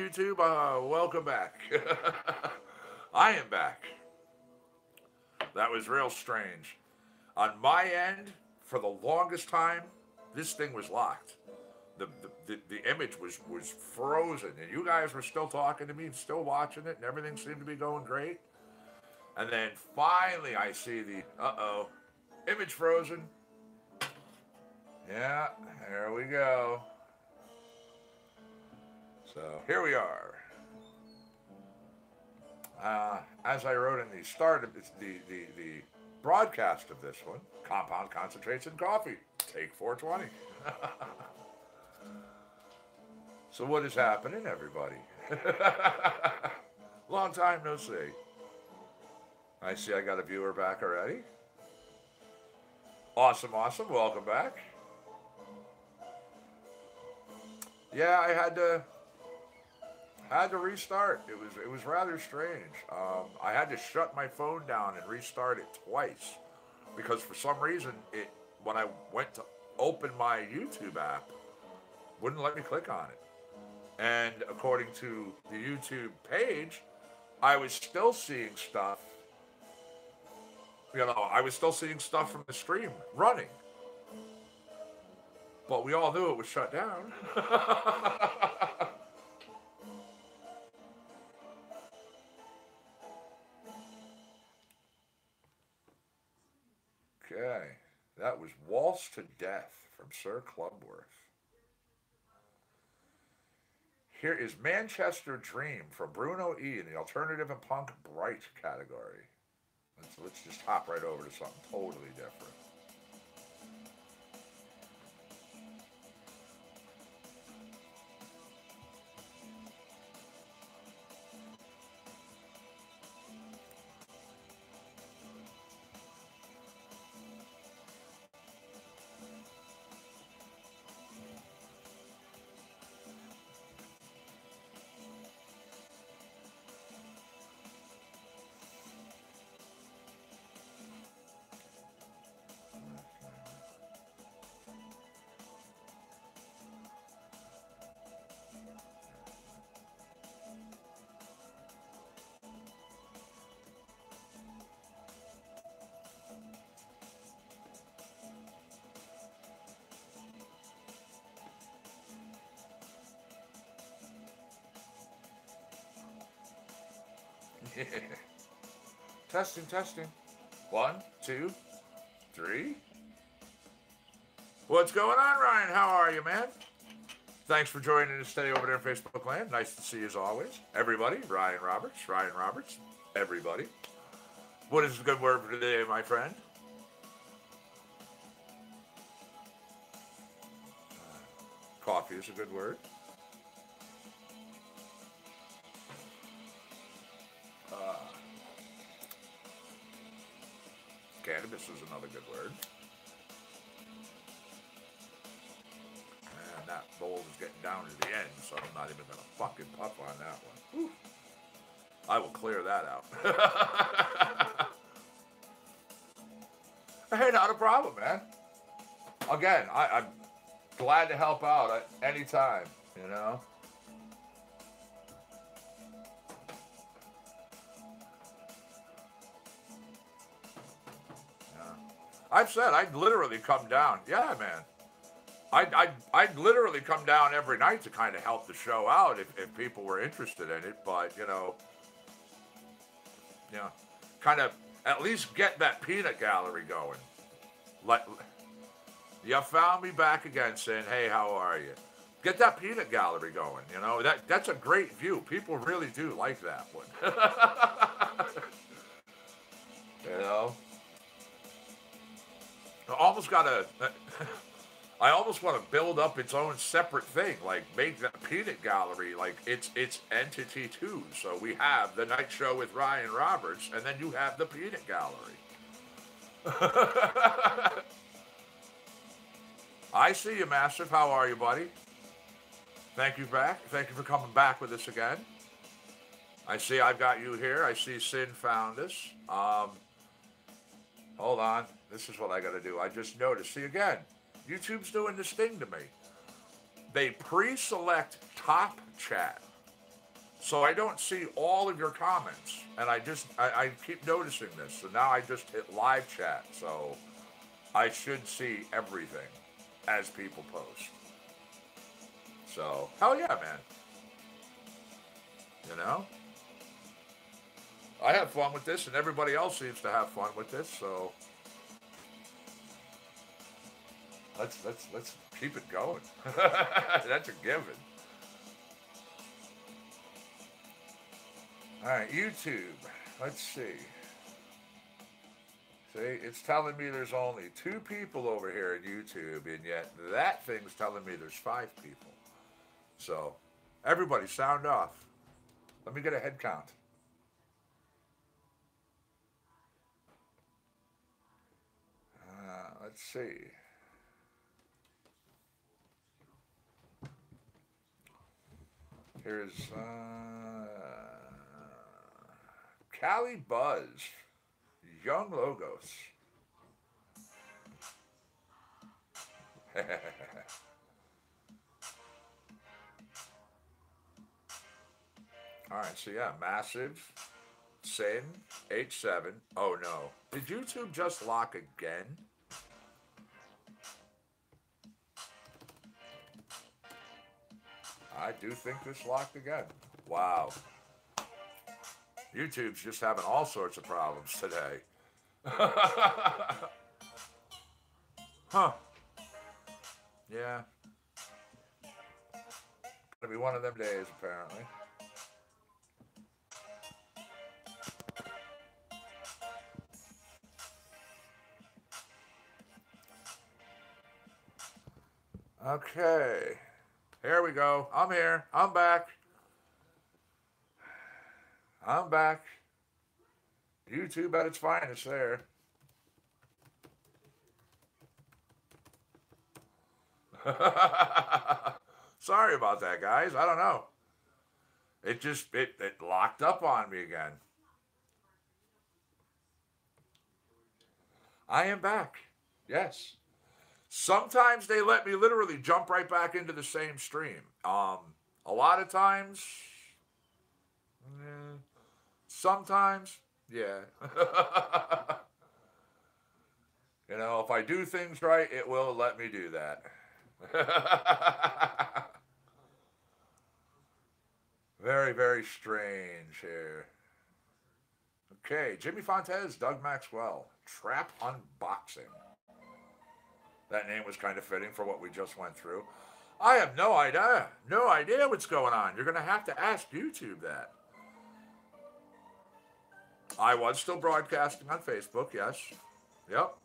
YouTube. Welcome back. I am back. That was real strange. On my end, for the longest time, this thing was locked. The image was frozen, and you guys were still talking to me and still watching it, and everything seemed to be going great. And then finally, I see the image frozen. Yeah, there we go. So here we are. As I wrote in the start of the broadcast of this one, compound concentrates in coffee. Take 420. So what is happening, everybody? Long time no see. I see I got a viewer back already. Awesome, awesome. Welcome back. Yeah, I had to restart. It was rather strange. I had to shut my phone down and restart it twice because for some reason it when I went to open my YouTube app wouldn't let me click on it. And according to the YouTube page, I was still seeing stuff. I was still seeing stuff from the stream running, but we all knew it was shut down. Okay, that was Waltz to Death from Sir Clubworth. Here is Manchester Dream from Bruno E in the alternative and punk bright category. Let's just hop right over to something totally different. Testing, testing. One, two, three. What's going on, Ryan? How are you, man? Thanks for joining us today over there in Facebook land. Nice to see you as always. Everybody, Ryan Roberts, everybody. What is a good word for today, my friend? Coffee is a good word. Cannabis is another good word. And that bowl is getting down to the end, so I'm not even going to fucking puff on that one. Whew. I will clear that out. Hey, not a problem, man. Again, I'm glad to help out at any time, you know? I've said I'd literally come down. Yeah, man. I'd literally come down every night to kind of help the show out if people were interested in it. But, kind of at least get that peanut gallery going. You found me back again saying, hey, how are you? Get that peanut gallery going. That's a great view. People really do like that one. you know? I almost want to build up its own separate thing, like make the peanut gallery like its entity too. So we have the night show with Ryan Roberts, and then you have the peanut gallery. I see you, Massive. How are you, buddy? Thank you back. Thank you for coming back with us again. I see I've got you here. I see Sin found us. Hold on. This is what I got to do. I just noticed. See, again, YouTube's doing this thing to me. They pre-select top chat So I don't see all of your comments, and I keep noticing this. So now I just hit live chat, so I should see everything as people post. So hell yeah, man. You know, I have fun with this, and everybody else seems to have fun with this. So let's keep it going. That's a given. All right, YouTube. Let's see. See, it's telling me there's only 2 people over here in YouTube, and yet that thing's telling me there's 5 people. So, everybody, sound off. Let me get a head count. Let's see. Here's Cali Buzz, Young Logos. All right, so yeah, Massive, Sin, H7. Oh no. Did YouTube just lock again? I do think this locked again. Wow. YouTube's just having all sorts of problems today. Huh. Yeah. Gonna be one of them days, apparently. Okay. Here we go. I'm here. I'm back. I'm back. YouTube at its finest there. Sorry about that, guys. I don't know. It just, it locked up on me again. I am back. Yes. Sometimes they let me literally jump right back into the same stream. A lot of times, sometimes, yeah. You know, if I do things right, it will let me do that. Very, very strange here. Okay, Jimmy Fontes, Doug Maxwell, Trap Unboxing. That name was kind of fitting for what we just went through. I have no idea. No idea what's going on. You're going to have to ask YouTube that. I was still broadcasting on Facebook, yes. Yep.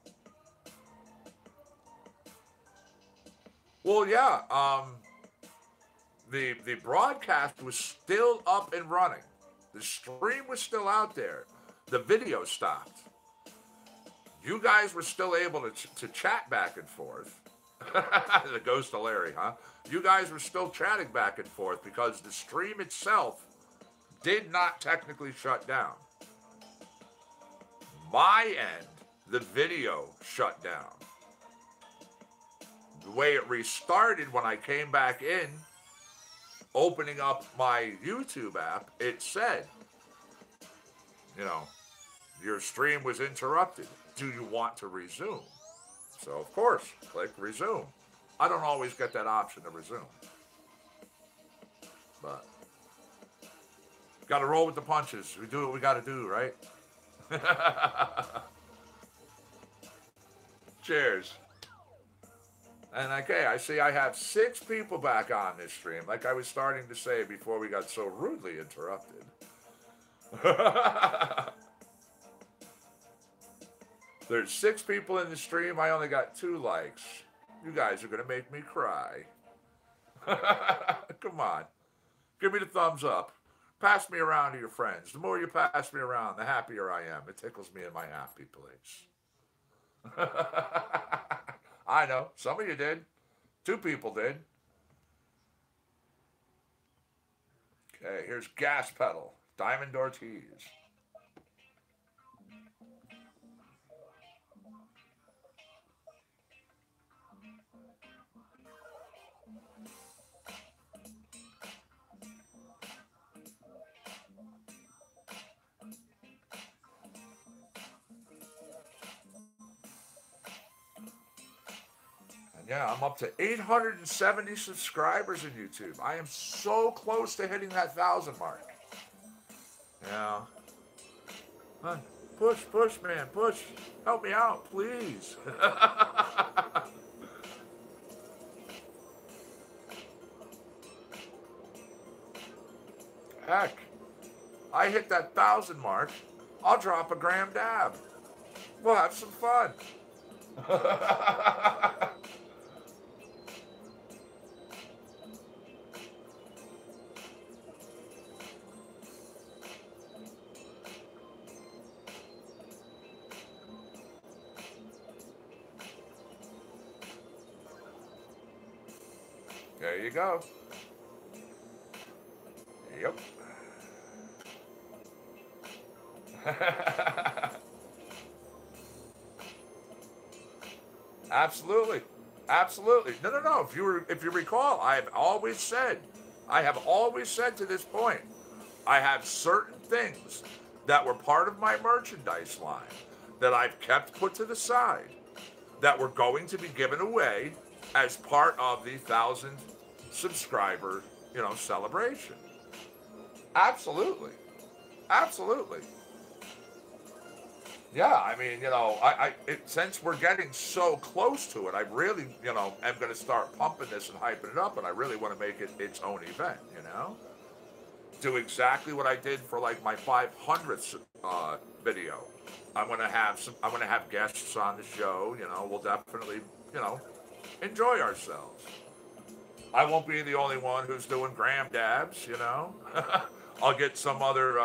Well, yeah. The broadcast was still up and running. The stream was still out there. The video stopped. You guys were still able to chat back and forth. The ghost of Larry, huh? You guys were still chatting back and forth because the stream itself did not technically shut down. My end, the video shut down. The way it restarted when I came back in, opening up my YouTube app, it said, you know, your stream was interrupted. Do you want to resume? So, of course, click resume. I don't always get that option to resume. But, got to roll with the punches. We do what we got to do, right? Cheers. And okay, I see I have 6 people back on this stream, like I was starting to say before we got so rudely interrupted. There's 6 people in the stream. I only got 2 likes. You guys are going to make me cry. Come on. Give me the thumbs up. Pass me around to your friends. The more you pass me around, the happier I am. It tickles me in my happy place. I know. Some of you did. 2 people did. Okay, here's Gas Pedal. Diamond Ortiz. Yeah, I'm up to 870 subscribers in YouTube. I am so close to hitting that 1,000 mark. Yeah. Huh. Push, push, man, push. Help me out, please. Heck, I hit that 1,000 mark, I'll drop a gram dab. We'll have some fun. There you go. Yep. Absolutely. Absolutely. No, no, no. If you recall, I have always said to this point, I have certain things that were part of my merchandise line that I've kept put to the side that were going to be given away as part of the 1,000 subscriber, celebration. Absolutely. Absolutely. Yeah, I mean, since we're getting so close to it, I really, am going to start pumping this and hyping it up, and I really want to make it its own event. Do exactly what I did for like my 500th video. I'm going to have guests on the show. We'll definitely, enjoy ourselves. I won't be the only one who's doing gram dabs. I'll get some other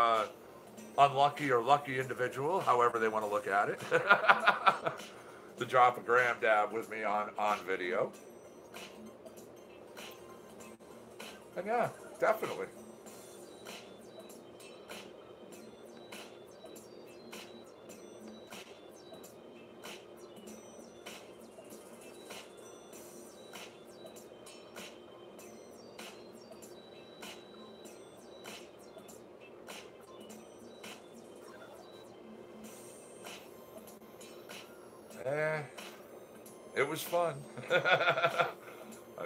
unlucky or lucky individual, however they want to look at it, to drop a gram dab with me on video. And yeah, definitely. Eh, it was fun. I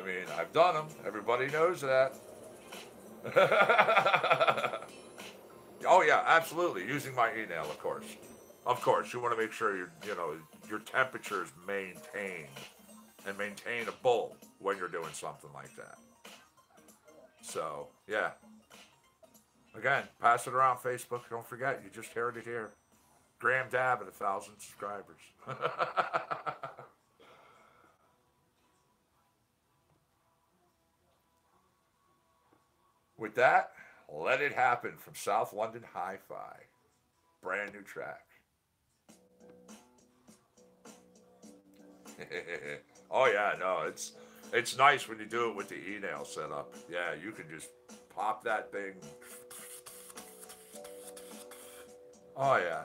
mean, I've done them. Everybody knows that. Oh yeah, absolutely. Using my email, of course. Of course, you want to make sure your temperature is maintained and maintainable when you're doing something like that. So yeah. Again, pass it around Facebook. Don't forget, you just heard it here. Graham Dab at 1,000 subscribers. With that, Let It Happen from South London Hi-Fi. Brand new track. Oh yeah, no, it's nice when you do it with the e-nail setup. Yeah, you can just pop that thing. Oh yeah.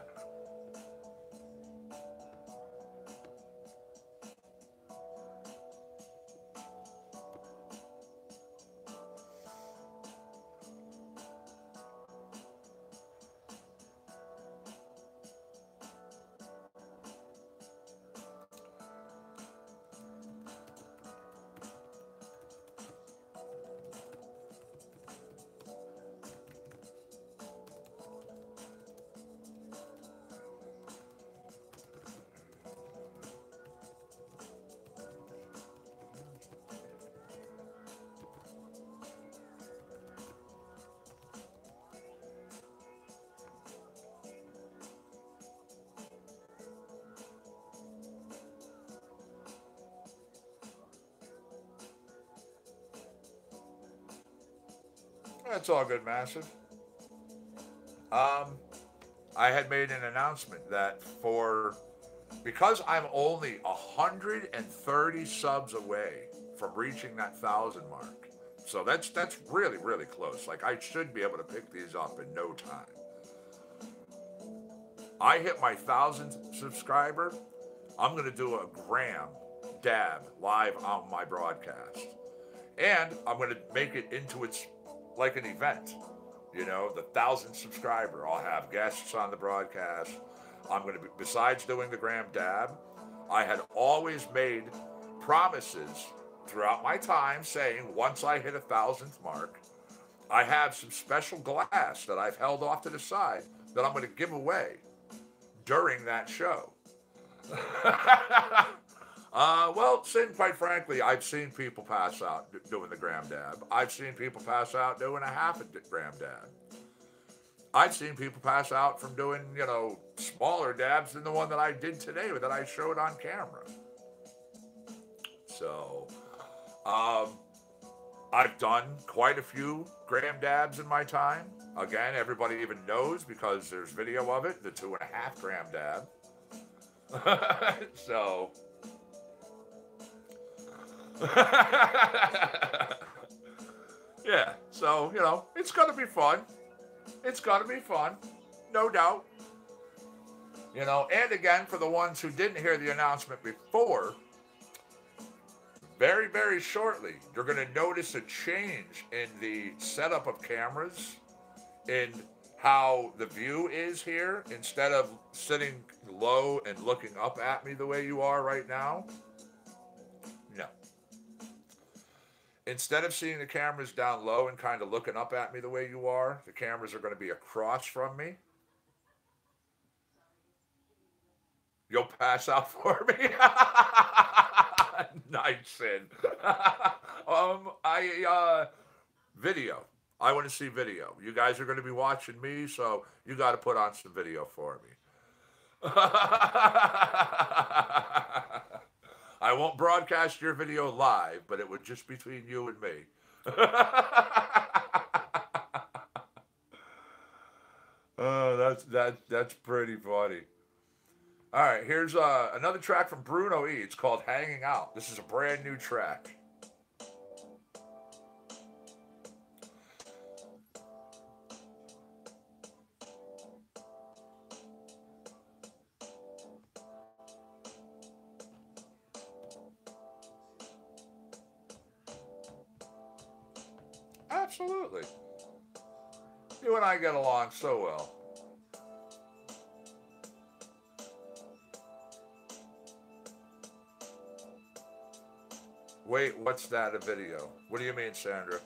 That's all good, Massive. Um, I had made an announcement that because I'm only 130 subs away from reaching that 1,000 mark. So that's really, really close. Like I should be able to pick these up in no time. I hit my 1,000th subscriber. I'm gonna do a gram dab live on my broadcast. And I'm gonna make it into its like an event. The 1,000 subscriber. I'll have guests on the broadcast. I'm going to be, besides doing the gram dab, I had always made promises throughout my time saying once I hit 1,000th mark, I have some special glass that I've held off to the side that I'm going to give away during that show. Well, Sin, quite frankly, I've seen people pass out doing the gram dab. I've seen people pass out doing a half a gram dab. I've seen people pass out from doing, smaller dabs than the one that I did today that I showed on camera. So, I've done quite a few gram dabs in my time. Again, everybody even knows because there's video of it, the 2.5 gram dab. So, yeah, so, it's going to be fun. It's going to be fun, no doubt. And again, for the ones who didn't hear the announcement before, very, very shortly, you're going to notice a change in the setup of cameras, in how the view is here. Instead of sitting low and looking up at me the way you are right now, no. Instead of seeing the cameras down low and kind of looking up at me the way you are, the cameras are going to be across from me. You'll pass out for me. Nice, Sin. Video. I want to see video. You guys are going to be watching me, so you got to put on some video for me. I won't broadcast your video live, but it would just be between you and me. Oh, that's pretty funny. All right, here's another track from Bruno E. It's called Hanging Out. This is a brand new track. Absolutely. You and I get along so well. Wait, what's that, a video? What do you mean, Sandra?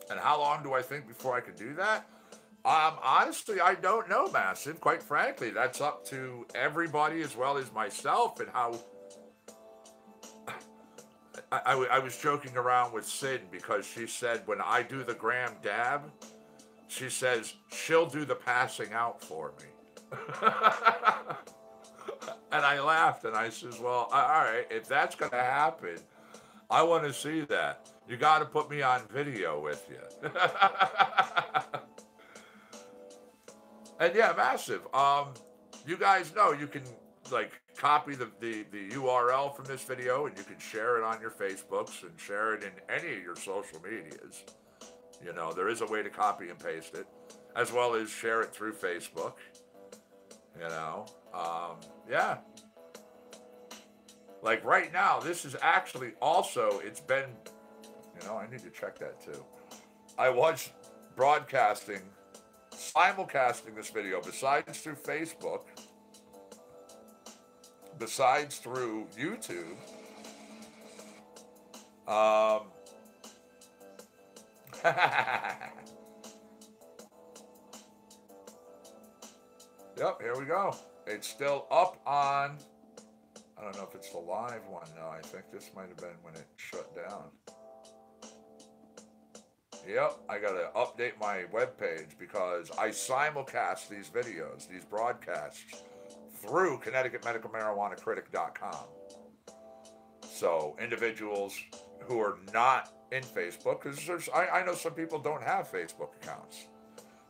And how long do I think before I could do that? Honestly, I don't know, Massive. Quite frankly, that's up to everybody as well as myself and how... I was joking around with Sid because she said when I do the gram dab, she says she'll do the passing out for me. And I laughed and I says, well, all right, if that's going to happen, I want to see that. You got to put me on video with you. And yeah, Massive. You guys know you can copy the URL from this video and you can share it on your Facebooks and share it in any of your social medias. There is a way to copy and paste it, as well as share it through Facebook. Yeah. Like right now, this is actually also, it's been, I need to check that too. I was broadcasting, simulcasting this video, besides through Facebook, besides through YouTube. Yep, here we go. It's still up on, I don't know if it's the live one. No, I think this might have been when it shut down. Yep, I got to update my webpage because I simulcast these videos, these broadcasts, through ConnecticutMedicalMarijuanaCritic.com. So individuals who are not in Facebook, because I know some people don't have Facebook accounts.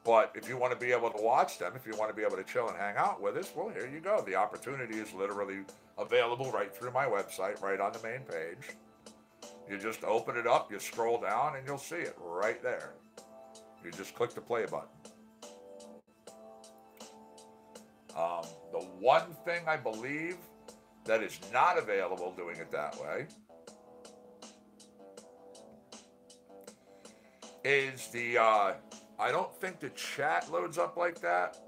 But if you want to be able to watch them, if you want to be able to chill and hang out with us, well, here you go. The opportunity is literally available right through my website, right on the main page. You just open it up, you scroll down, and you'll see it right there. You just click the play button. The one thing I believe that is not available doing it that way is the, I don't think the chat loads up like that.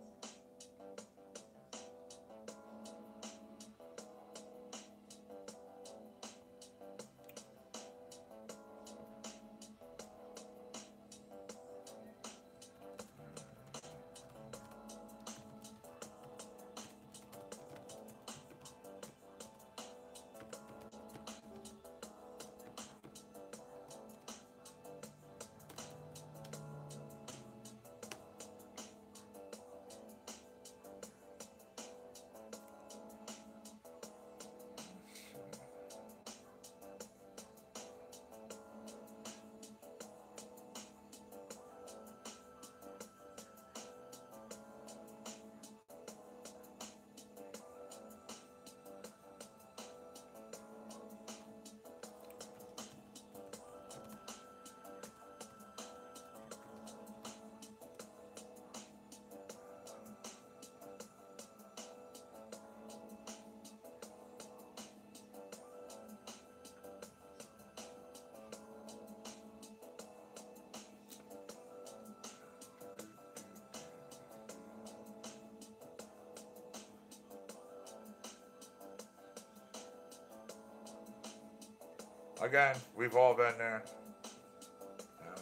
Again, we've all been there.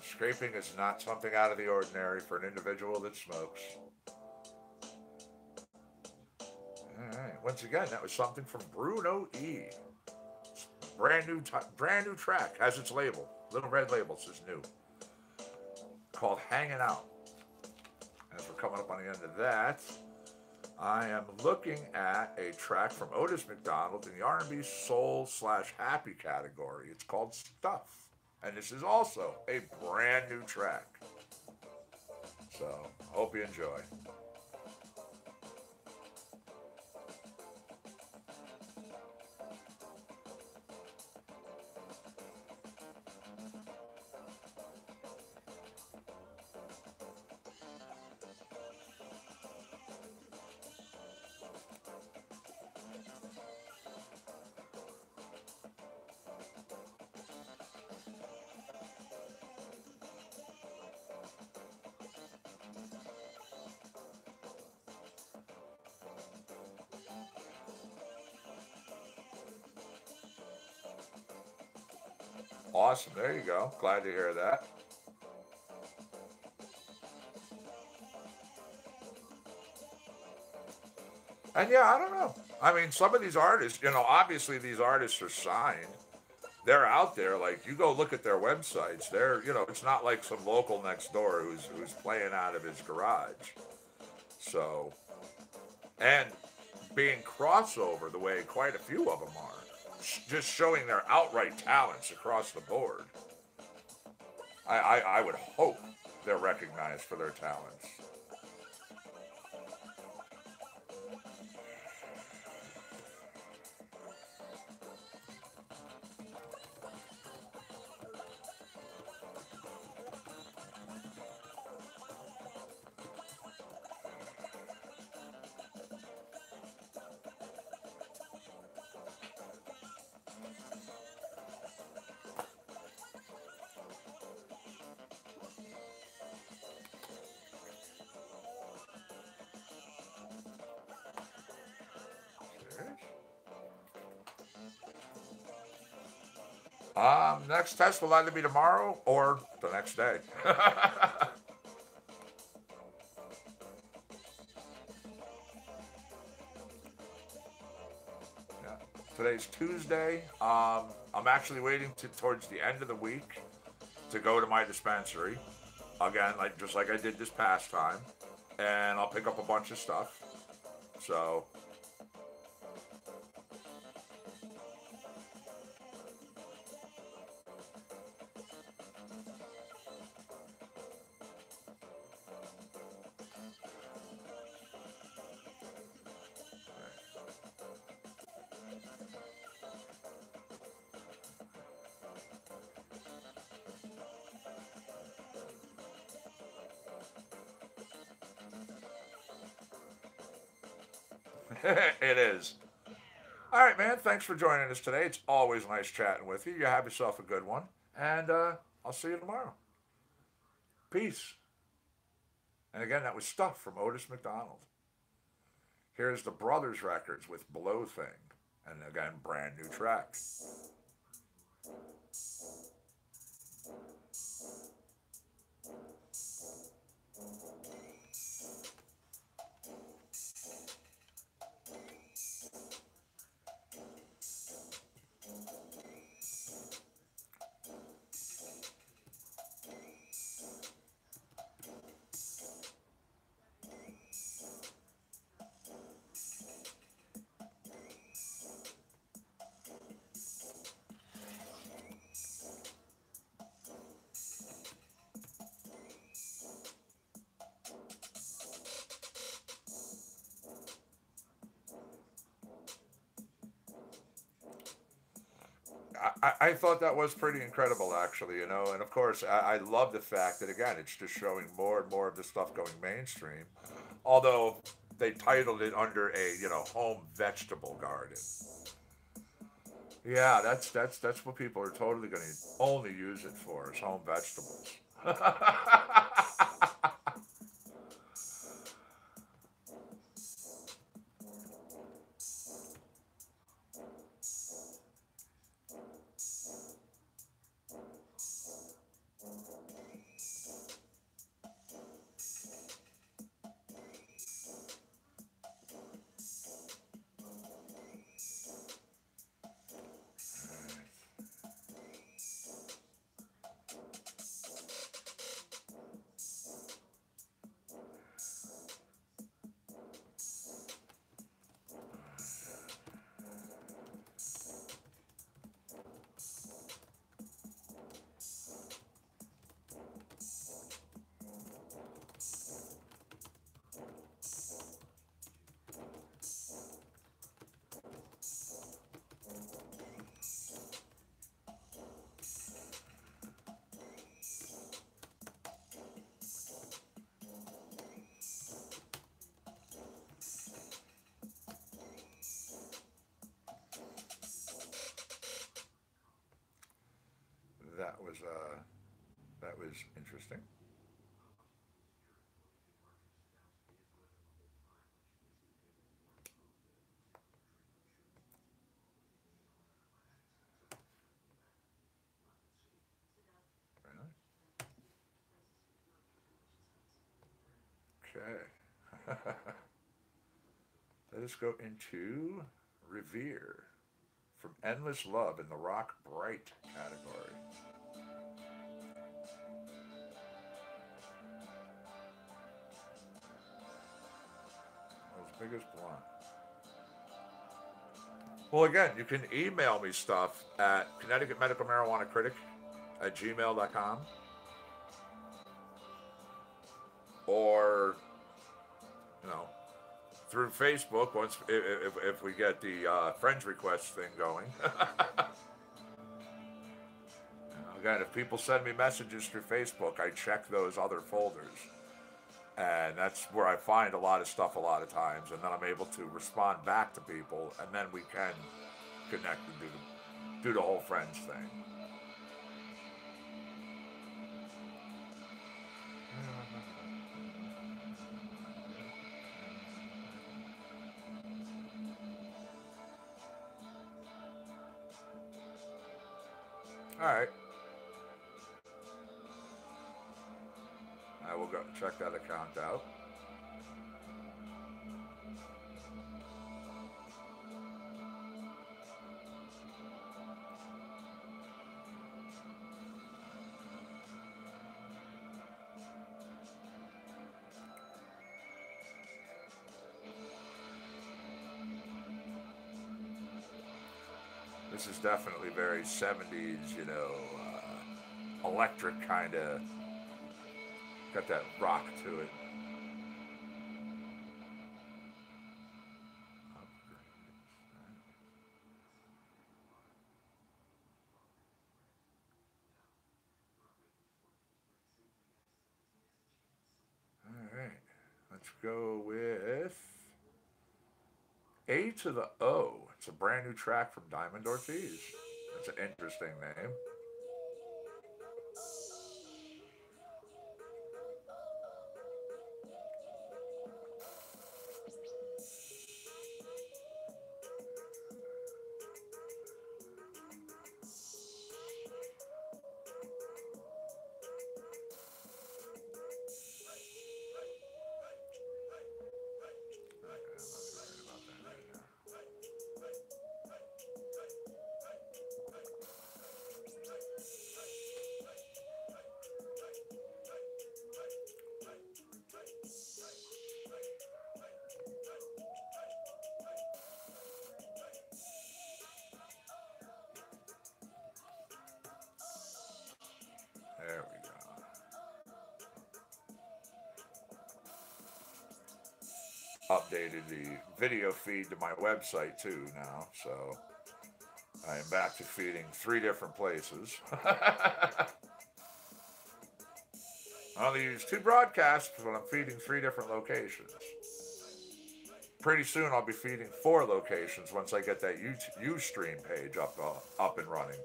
Scraping is not something out of the ordinary for an individual that smokes. All right. Once again, that was something from Bruno E. Brand new track. Has its label. Little red label says new. Called Hanging Out. As we're coming up on the end of that, I am looking at a track from Otis McDonald in the R&B soul / happy category. It's called Stuff. And this is also a brand new track. So, hope you enjoy. Awesome. There you go. Glad to hear that. And yeah, I don't know. I mean, some of these artists, obviously these artists are signed. They're out there. Like, you go look at their websites. It's not like some local next door who's playing out of his garage. So, and being crossover the way quite a few of them are, just showing their outright talents across the board. I would hope they're recognized for their talents. Next test will either be tomorrow or the next day. Yeah. Today's Tuesday. I'm actually waiting towards the end of the week to go to my dispensary again, just like I did this past time, and I'll pick up a bunch of stuff. So. It is. All right, man. Thanks for joining us today. It's always nice chatting with you. You have yourself a good one. And I'll see you tomorrow. Peace. And again, that was Stuff from Otis McDonald. Here's the Brothers Records with Below Thing. And again, brand new track. I thought that was pretty incredible, actually, and of course, I love the fact that, again, it's just showing more and more of the stuff going mainstream, although they titled it under a, home vegetable garden. Yeah, that's what people are totally going to only use it for, is home vegetables. that was interesting. Very nice. Okay. Let us go into Revere from Endless Love in the Rock Bright category. World's biggest blunt. Well, again, you can email me stuff at Connecticut Medical Marijuana Critic at gmail.com, or, you know, through Facebook once if we get the friends request thing going. Again, if people send me messages through Facebook, I check those other folders. And that's where I find a lot of stuff a lot of times. And then I'm able to respond back to people. And then we can connect and do the whole friends thing. All right. I will go check that account out. This is definitely very 70s, you know, electric kind of, got that rock to it. All right, let's go with A to the O. It's a brand new track from Diamond Ortiz. That's an interesting name. There we go. Updated the video feed to my website too now, so I am back to feeding 3 different places. I only use 2 broadcasts, but I'm feeding 3 different locations. Pretty soon I'll be feeding 4 locations once I get that Ustream page up and running.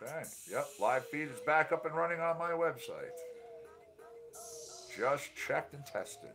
Okay. Yep. Live feed is back up and running on my website. Just checked and tested.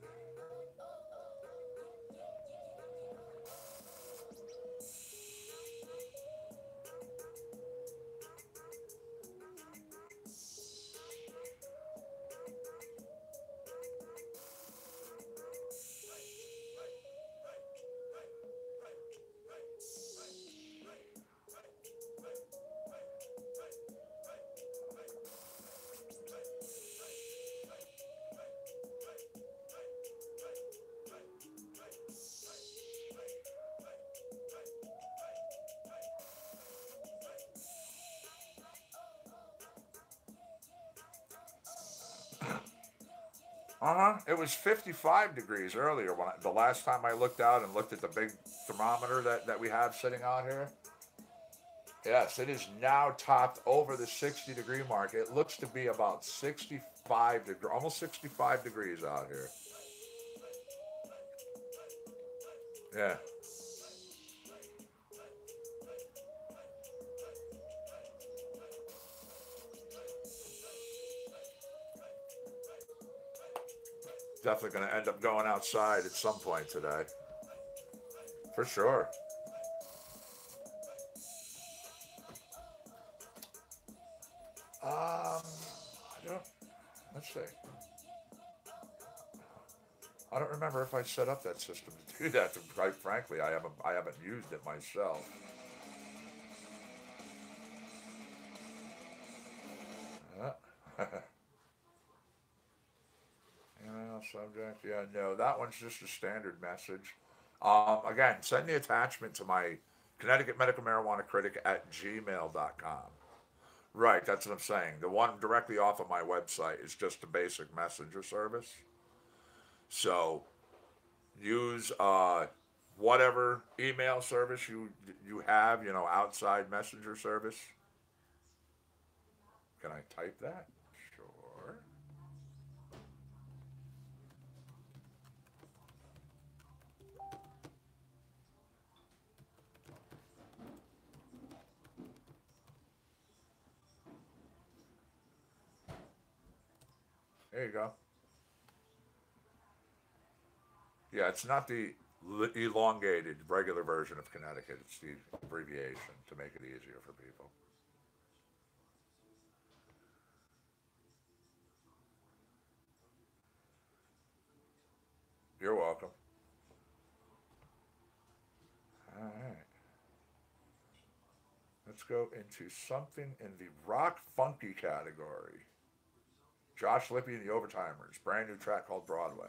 Uh-huh. It was 55 degrees earlier the last time I looked out and looked at the big thermometer that we have sitting out here. Yes, it is now topped over the 60-degree mark. It looks to be about 65 degree, almost 65 degrees out here. Yeah. Definitely going to end up going outside at some point today. For sure. I don't, let's see. I don't remember if I set up that system to do that. Quite frankly, I haven't used it myself. Uh, Email subject. Yeah, no, that one's just a standard message. Again, send the attachment to my Connecticut Medical Marijuana Critic at gmail.com. Right, that's what I'm saying. The one directly off of my website is just a basic messenger service. So use whatever email service you have, outside messenger service. Can I type that? Sure. There you go. Yeah, it's not the elongated regular version of Connecticut. It's the abbreviation to make it easier for people. You're welcome. All right. Let's go into something in the rock funky category. Josh Lippy and the Overtimers, brand new track called Broadway.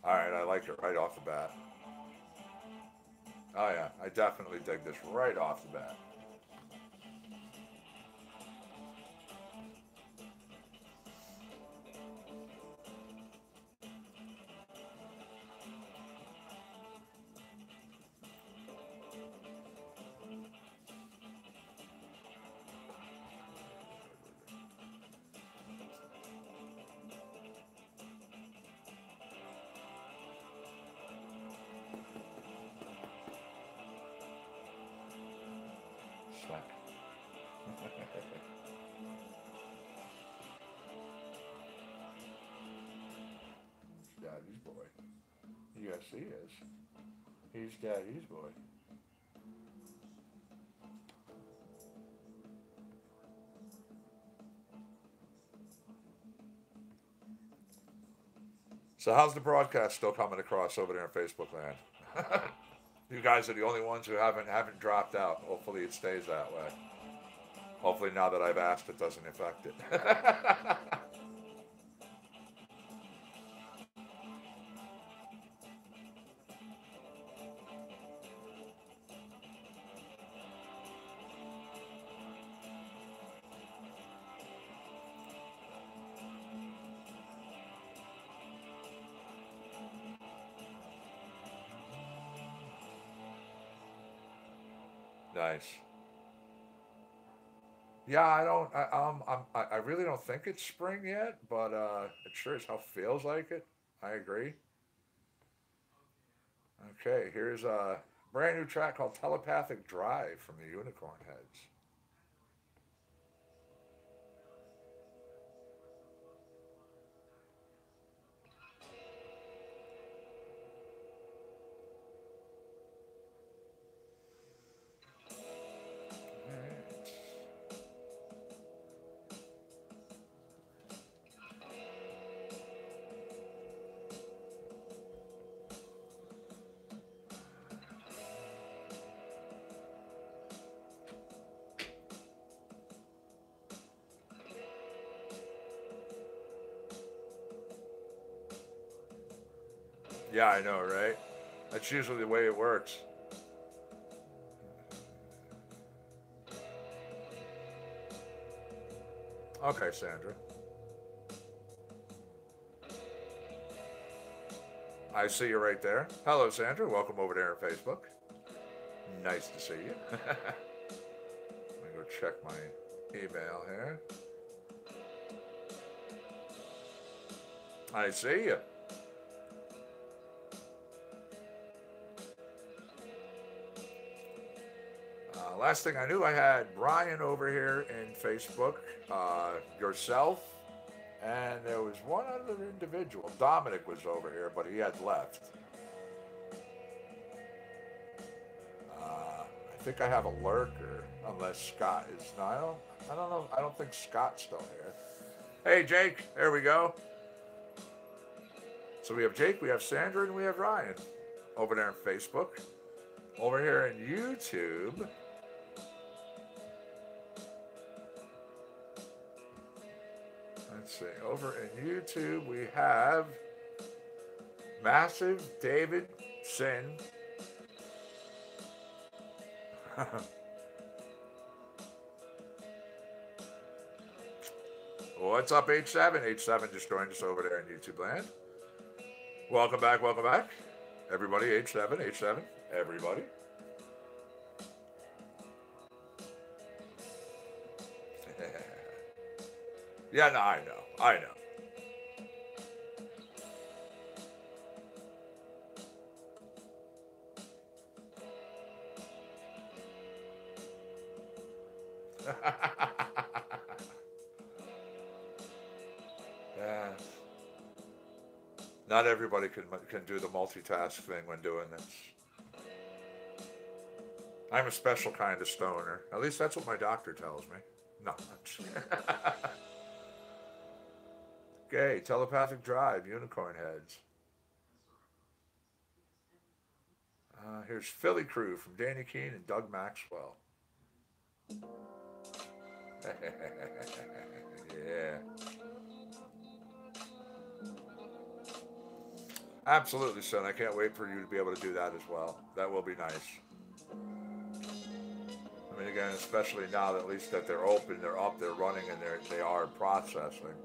All right, I like it right off the bat. Oh yeah, I definitely dig this right off the bat. Smack. Daddy's boy. Yes, he is. He's Daddy's boy. So how's the broadcast still coming across over there in Facebook land? You guys are the only ones who haven't dropped out. Hopefully it stays that way. Hopefully now that I've asked, it doesn't affect it. Nice. Yeah, I don't. I really don't think it's spring yet, but it sure as hell feels like it. I agree. Okay, here's a brand new track called "Telepathic Drive" from the Unicorn Heads. Alright. Yeah, I know, right? That's usually the way it works. Okay, Sandra. I see you right there. Hello, Sandra. Welcome over there on Facebook. Nice to see you. Let me go check my email here. I see you. Last thing I knew, I had Brian over here in Facebook, yourself, and there was one other individual. Dominic was over here, but he had left. I think I have a lurker, unless Scott is. No, I don't know. I don't think Scott's still here. Hey, Jake. There we go. So we have Jake, we have Sandra, and we have Ryan over there on Facebook. Over here in YouTube. Let's see. Over in YouTube, we have Massive David Sin. What's up, H7? H7 just joined us over there in YouTube land. Welcome back, everybody. H7, everybody. Yeah, no, I know. Yeah. Not everybody can do the multitask thing when doing this. I'm a special kind of stoner. At least that's what my doctor tells me. No. Okay, telepathic drive, unicorn heads. Here's Philly Crew from Danny Keene and Doug Maxwell. Yeah. Absolutely, son. I can't wait for you to be able to do that as well. That will be nice. I mean, again, especially now that at least that they're open, they're up, they're running, and they are processing.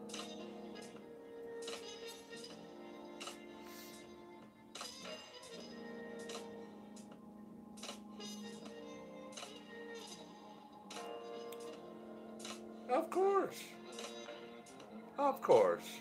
Of course. Of course.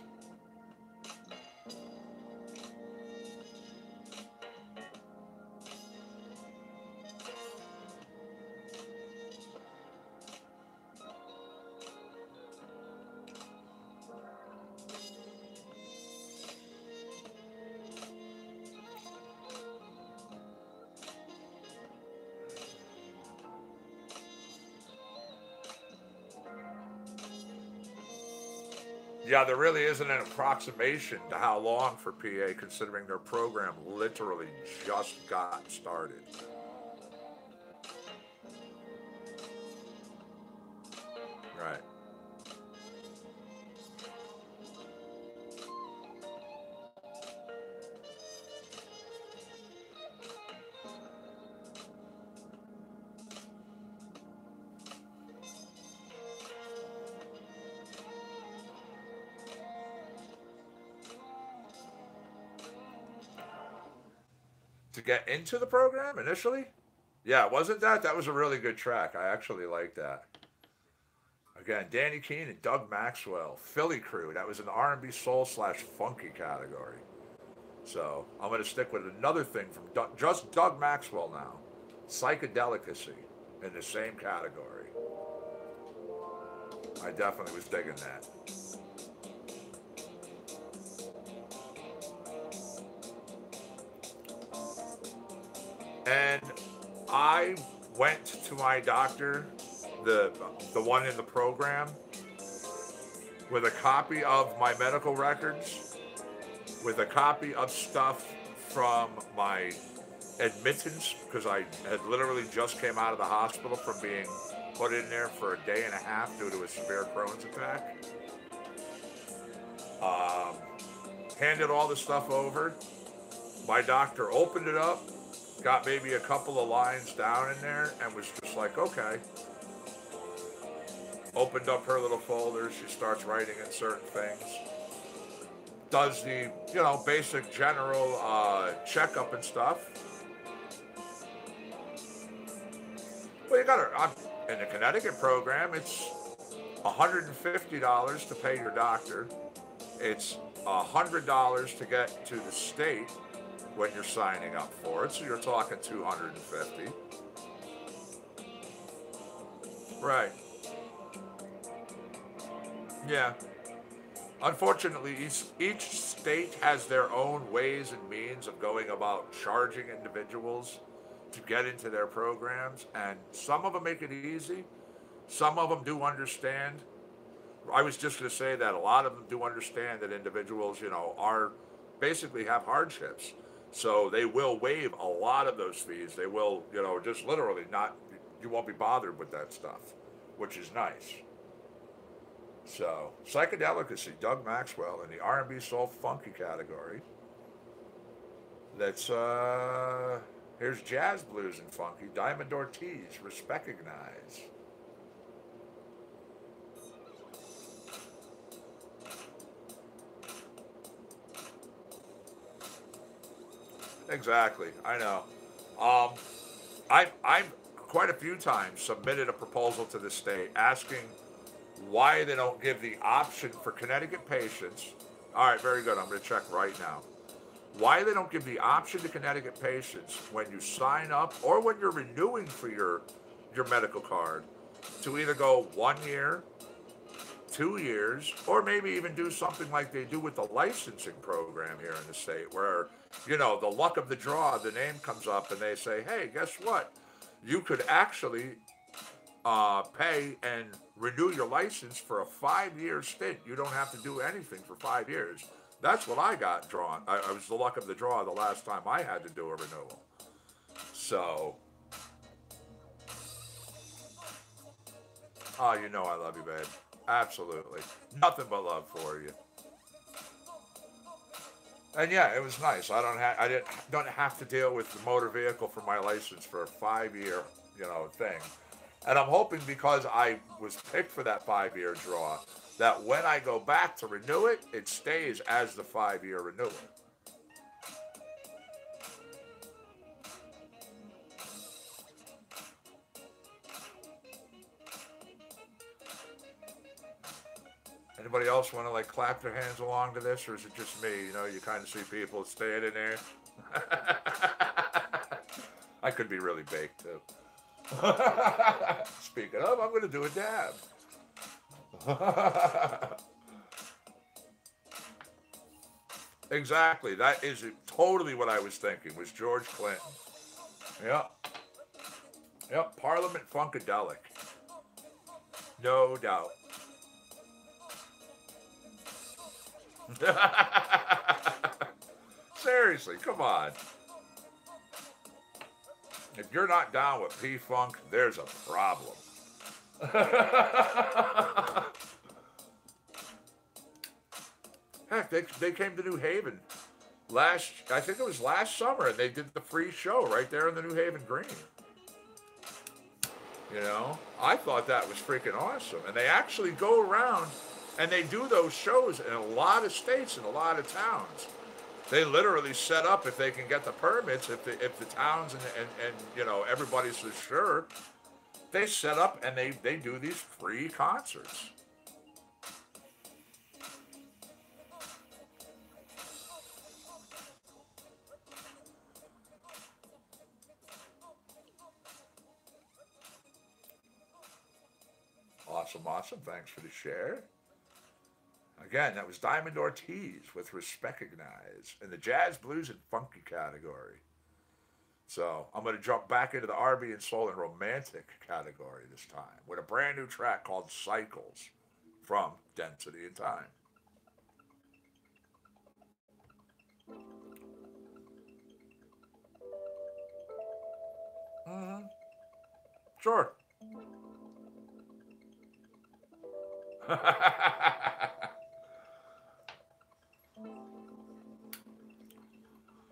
Yeah, there really isn't an approximation to how long for PA, considering their program literally just got started. Right. To get into the program initially? Yeah, wasn't that? That was a really good track. I actually like that. Again, Danny Keene and Doug Maxwell, Philly Crew. That was an R&B soul / funky category. So I'm going to stick with another thing from just Doug Maxwell now. Psychedelicacy in the same category. I definitely was digging that. And I went to my doctor, the one in the program, with a copy of my medical records, with a copy of stuff from my admittance, because I had literally just came out of the hospital from being put in there for a day and a half due to a severe Crohn's attack. Handed all the stuff over. My doctor opened it up, got maybe a couple of lines down in there, and was just like, okay. Opened up her little folder. She starts writing in certain things. does the, basic general checkup and stuff. Well, you got to, in the Connecticut program, it's $150 to pay your doctor. It's $100 to get to the state when you're signing up for it, so you're talking $250. Right. Yeah. Unfortunately, each state has their own ways and means of going about charging individuals to get into their programs, and some of them make it easy. Some of them do understand. I was just going to say that a lot of them do understand that individuals, are basically have hardships. So they will waive a lot of those fees. They will, just literally not, you won't be bothered with that stuff, which is nice. So, Psychedelicacy, Doug Maxwell in the R&B Soul Funky category. That's, here's Jazz Blues and Funky, Diamond Ortiz, Recognize. Exactly, I know. I've quite a few times submitted a proposal to the state asking why they don't give the option for Connecticut patients. All right, very good. I'm going to check right now. Why they don't give the option to Connecticut patients when you sign up or when you're renewing for your medical card to either go 1 year, 2 years, or maybe even do something like they do with the licensing program here in the state where, the luck of the draw, the name comes up and they say, hey, guess what? You could actually pay and renew your license for a 5-year stint. You don't have to do anything for 5 years. That's what I got drawn. I was the luck of the draw the last time I had to do a renewal. So, oh, I love you, babe. Absolutely. Nothing but love for you. And yeah, it was nice. I don't have to deal with the motor vehicle for my license for a 5-year, thing. And I'm hoping because I was picked for that 5-year draw, that when I go back to renew it, it stays as the 5-year renewal. Anybody else want to clap their hands along to this, or is it just me? You kind of see people staying in there. I could be really baked too. Speaking of, I'm going to do a dab. Exactly. That is totally what I was thinking, was George Clinton. Yep. Yep. Parliament Funkadelic. No doubt. Seriously, come on. If you're not down with P-Funk, there's a problem. Heck, they came to New Haven I think it was last summer, and they did the free show right there in the New Haven Green. I thought that was freaking awesome. And they actually go around and they do those shows in a lot of states and a lot of towns. They literally set up, if they can get the permits, if the towns and everybody's so sure, they set up and they do these free concerts. Awesome. Thanks for the share. Again, that was Diamond Ortiz with Recognize in the Jazz, Blues, and Funky category. So I'm going to jump back into the R&B and Soul and Romantic category this time with a brand new track called Cycles from Density and Time. Mm-hmm. Sure.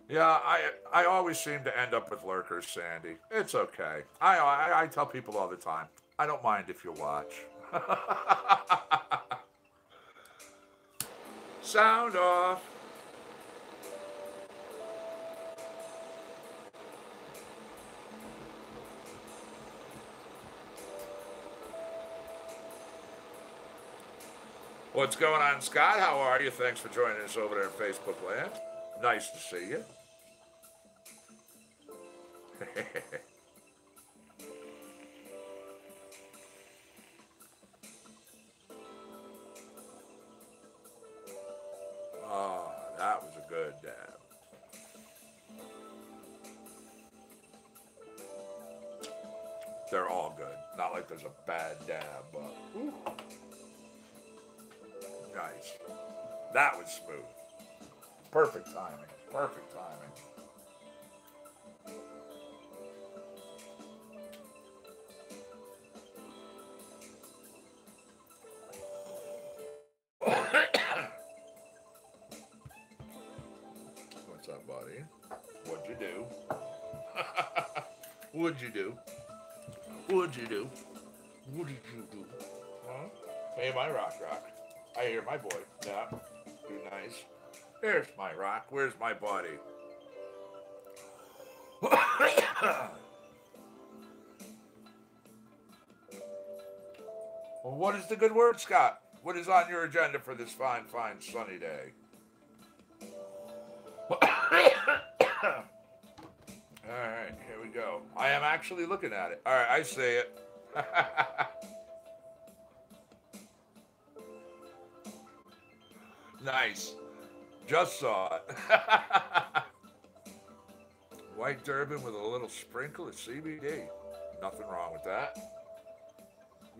Yeah, I always seem to end up with lurkers, Sandy. It's okay. I tell people all the time, I don't mind if you watch. Sound off. What's going on, Scott? How are you? Thanks for joining us over there in Facebook land. Nice to see you. Oh, that was a good dab. They're all good. Not like there's a bad dab, but ooh, nice. That was smooth. Perfect timing. Perfect timing. What's up, buddy? What'd you do? What'd you do? What'd you do? What did you do? Huh? Hey, my rock. I hear my boy. Yeah. Do nice. There's my rock. Where's my buddy? Well, what is the good word, Scott? What is on your agenda for this fine, fine sunny day? All right, here we go. I am actually looking at it. All right, I see it. Nice. Just saw it. White Durban with a little sprinkle of CBD. Nothing wrong with that.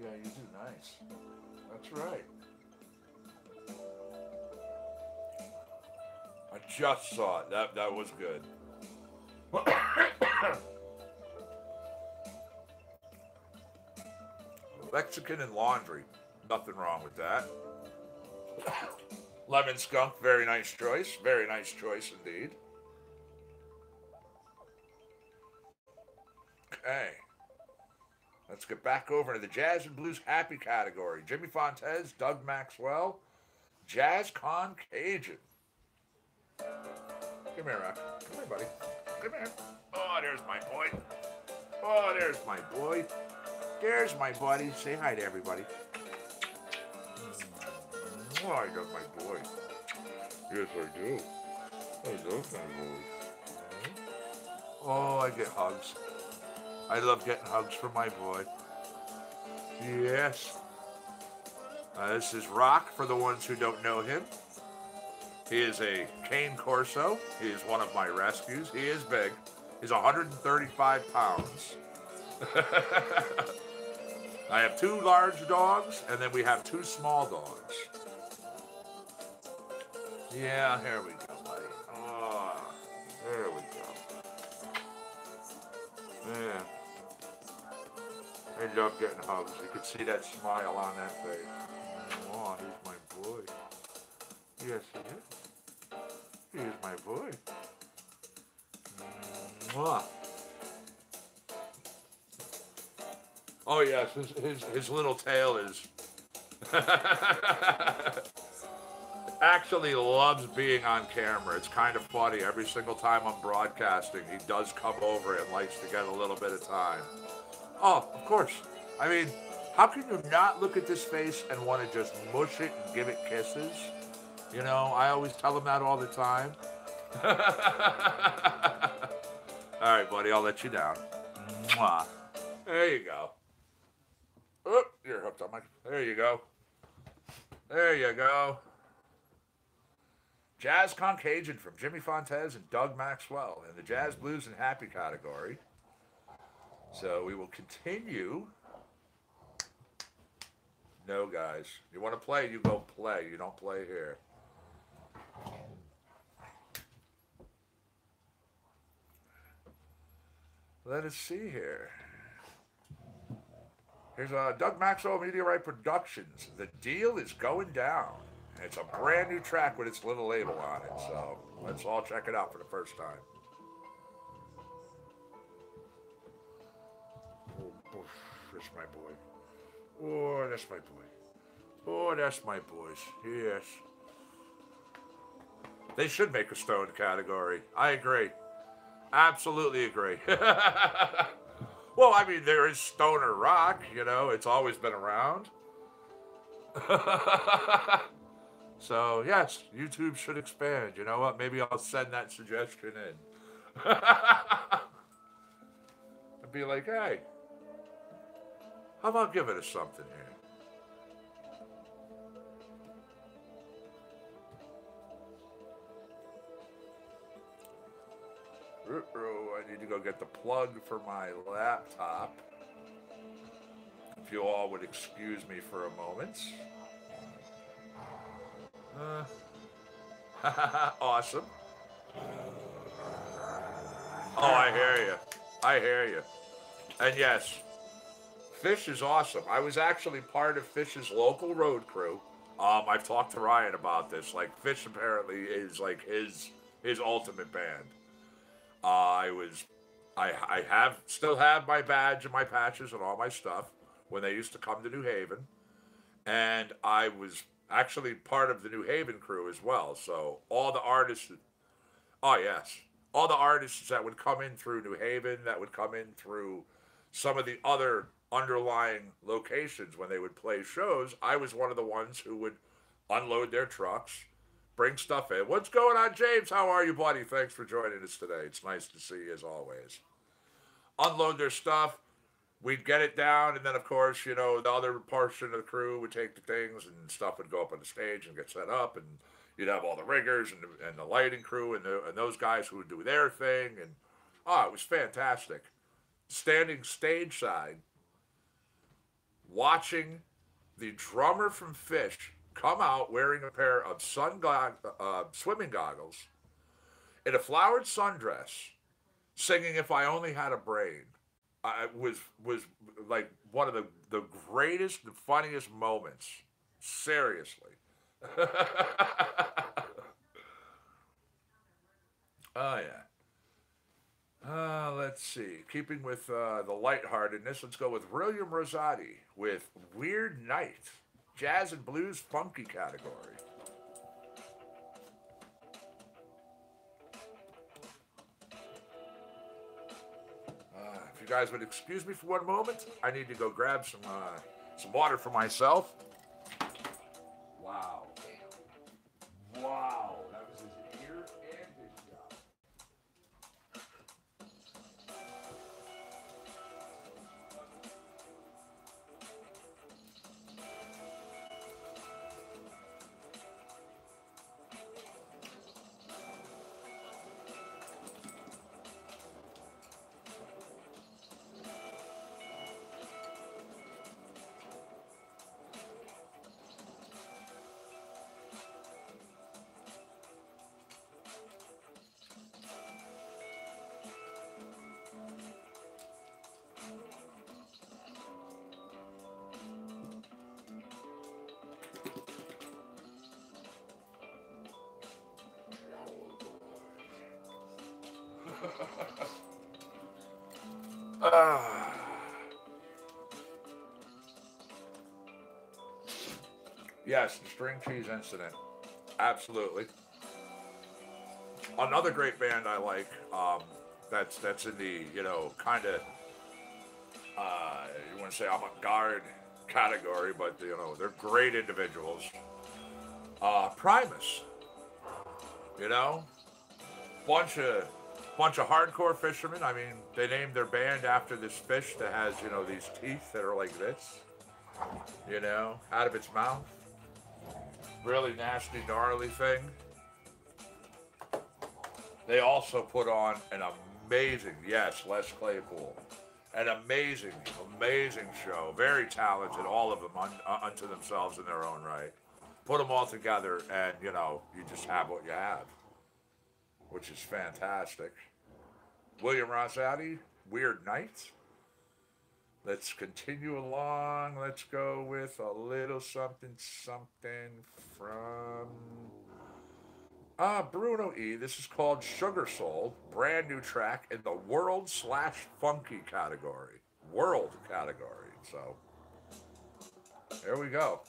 Yeah, you do nice. That's right. I just saw it. That was good. Mexican and laundry. Nothing wrong with that. Lemon skunk. Very nice choice. Very nice choice indeed. Okay. Let's get back over to the Jazz and Blues Happy category. Jimmy Fontes, Doug Maxwell, Jazz Con Cajun. Come here, Rock. Come here, buddy. Come here. Oh, there's my boy. Oh, there's my boy. There's my buddy. Say hi to everybody. Oh, I love my boy. Yes, I do. I love my boy. Oh, I get hugs. I love getting hugs from my boy. Yes. This is Rock, for the ones who don't know him. He is a cane corso. He is one of my rescues. He is big. He's 135 pounds. I have 2 large dogs, and then we have 2 small dogs. Yeah, here we go, buddy. Oh, there we go. Yeah. I love getting hugs. You can see that smile on that face. Oh, he's my boy. Yes, he is. He is my boy. Mwah. Oh yes, his little tail is actually loves being on camera. It's kind of funny. Every single time I'm broadcasting, he does come over and likes to get a little bit of time. Oh, of course. I mean, how can you not look at this face and want to just mush it and give it kisses? You know, I always tell him that all the time. All right, buddy, I'll let you down. Mwah. There you go. Oh, you're hooked on my... There you go. There you go. Jazz Con Cajun from Jimmy Fontes and Doug Maxwell in the Jazz, Blues, and Happy category. So we will continue. No, guys. You want to play, you go play. You don't play here. Let us see here. Here's Doug Maxwell Media Right Productions. The Deal is Going Down. And it's a brand new track with its little label on it. So let's all check it out for the first time. Oh, that's my boy. Oh, that's my boy. Oh, that's my boys. Yes. They should make a Stone category. I agree. Absolutely agree. Well, I mean, there is stoner rock, you know. It's always been around. So, yes, YouTube should expand. You know what? Maybe I'll send that suggestion in. And be like, hey, how about giving us something here? I need to go get the plug for my laptop. If you all would excuse me for a moment. Awesome. Oh, I hear you. I hear you. And yes, Fish is awesome. I was actually part of Fish's local road crew. I've talked to Ryan about this. Like Fish apparently is like his ultimate band. I was, I have still have my badge and my patches and all my stuff when they used to come to New Haven, and I was actually part of the New Haven crew as well. So all the artists, oh yes, all the artists that would come in through New Haven, that would come in through some of the other underlying locations when they would play shows, I was one of the ones who would unload their trucks, bring stuff in. What's going on, James? How are you, buddy? Thanks for joining us today. It's nice to see you as always. Unload their stuff. We'd get it down, and then, of course, you know, the other portion of the crew would take the things, and stuff would go up on the stage and get set up, and you'd have all the riggers and the lighting crew and those guys who would do their thing, and it was fantastic. Standing stage side, watching the drummer from Fish come out wearing a pair of swimming goggles in a flowered sundress, singing "If I Only Had a Brain." Was like one of the greatest, the funniest moments. Seriously. Oh yeah. Let's see. Keeping with the lightheartedness, let's go with William Rosati with "Weird Night," jazz and blues funky category. If you guys would excuse me for one moment, I need to go grab some water for myself. Wow. Wow. That was his ear and his job. Ah. Yes, the string cheese incident. Absolutely. Another great band I like. That's in the kind of you want to say avant-garde category, but they're great individuals. Primus, you know, bunch of hardcore fishermen. I mean, they named their band after this fish that has these teeth that are like this, out of its mouth. Really nasty, gnarly thing. They also put on an amazing, yes, Les Claypool, an amazing, amazing show. Very talented, all of them unto themselves in their own right. Put them all together, and you just have what you have, which is fantastic. William Rosati, Weird Night. Let's continue along. Let's go with a little something, something from Bruno E. This is called Sugar Soul, brand new track in the world/funky category. World category. So, there we go.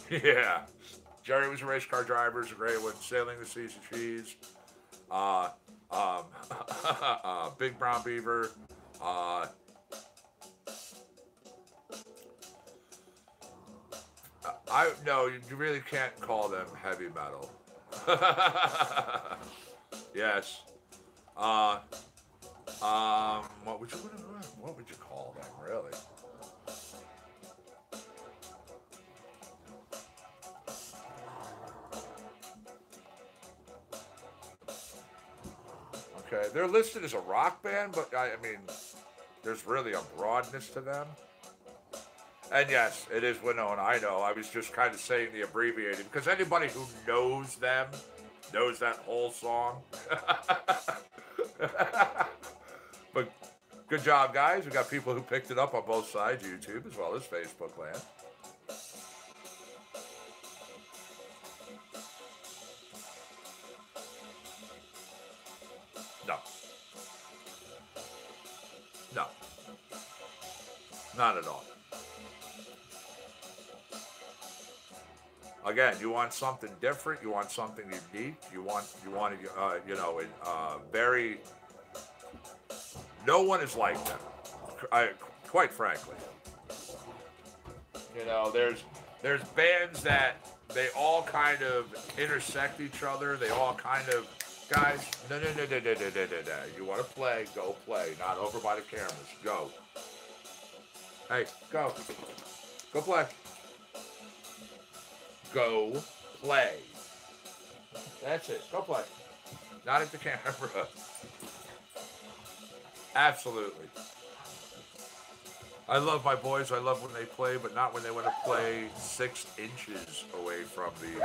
Yeah. Jerry was a race car driver, is a great one. Sailing the Seas of Cheese. Uh, um, Big Brown Beaver. Uh, No, you really can't call them heavy metal. Yes. Uh, what would you call them, really? Okay, they're listed as a rock band, but I mean, there's really a broadness to them. And yes, it is Winona. I know. I was just kind of saying the abbreviated because anybody who knows them knows that whole song. But good job, guys. We got people who picked it up on both sides, YouTube as well as Facebook land. No, no, not at all. Again, you want something different. You want something unique. You want to, very. No one is like them. Quite frankly, there's bands that they all kind of intersect each other. They all kind of guys. No, no, no, no, no, no, no, no, no. You want to play? Go play. Not over by the cameras. Go. Hey, go. Go play. Go play. That's it. Go play. Not at the camera. Absolutely. I love my boys. I love when they play, but not when they want to play 6 inches away from the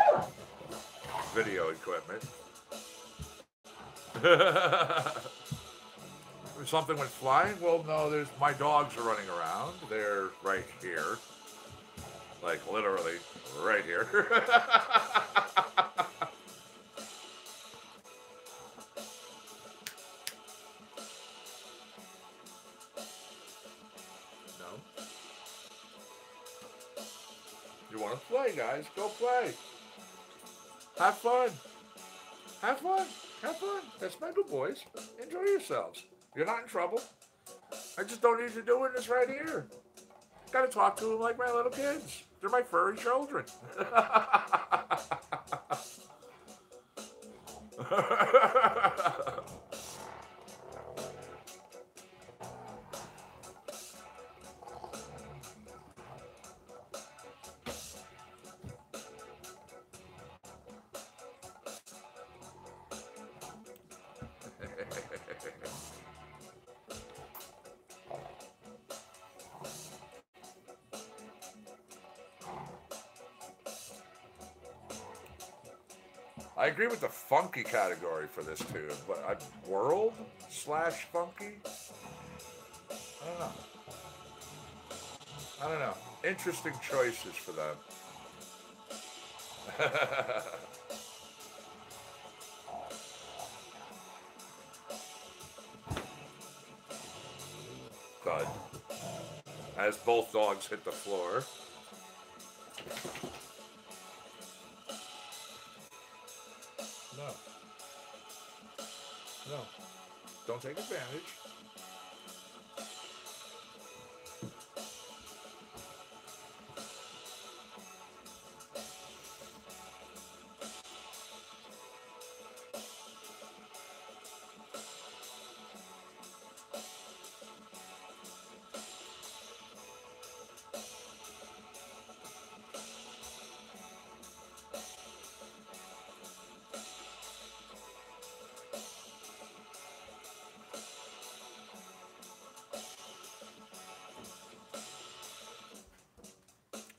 video equipment. Something went flying? Well, no, there's my dogs are running around. They're right here. Like literally right here. No. You want to play, guys? Go play. Have fun. Have fun. Have fun. That's my good boys. Enjoy yourselves. You're not in trouble. I just don't need you doing this right here. Gotta talk to them like my little kids. They're my furry children. I agree with the funky category for this too, but world slash funky? I don't know. I don't know. Interesting choices for them. Thud. As both dogs hit the floor. No. No. Don't take advantage.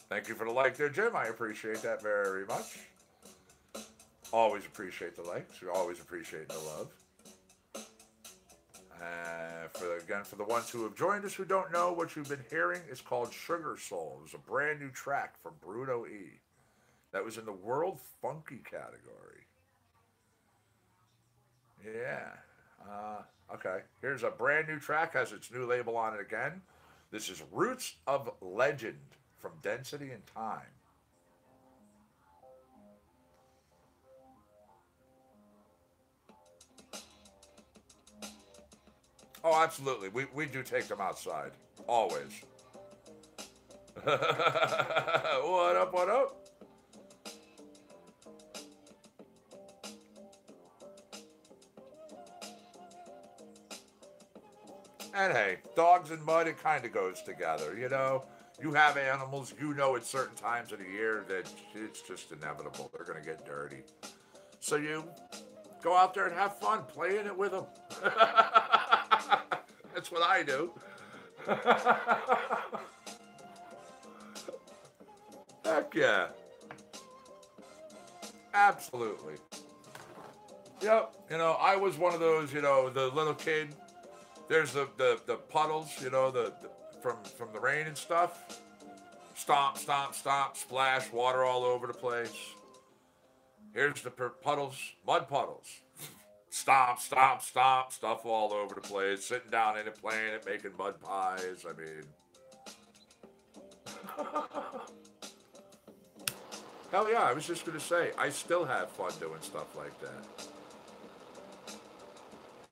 Thank you for the like there, Jim. I appreciate that very much. Always appreciate the likes. We always appreciate the love. For the ones who have joined us who don't know, what you've been hearing is called Sugar Soul. It was a brand new track from Bruno E. That was in the World Funky category. Yeah. Okay. Here's a brand new track, has its new label on it again. This is Roots of Legend from Density and Time. Oh, absolutely. We do take them outside. Always. What up, what up? And hey, dogs and mud, it kind of goes together, you know? You have animals, you know at certain times of the year that it's just inevitable. They're going to get dirty. So you go out there and have fun, play in it with them. That's what I do. Heck yeah. Absolutely. Yep. You know, I was one of those, you know, the little kid. There's the puddles, you know, from the rain and stuff. Stomp, stomp, stomp, splash, water all over the place. Here's the puddles, mud puddles. Stomp, stomp, stomp, stuff all over the place. Sitting down in it, playing it, making mud pies. I mean, hell yeah, I was just going to say, I still have fun doing stuff like that.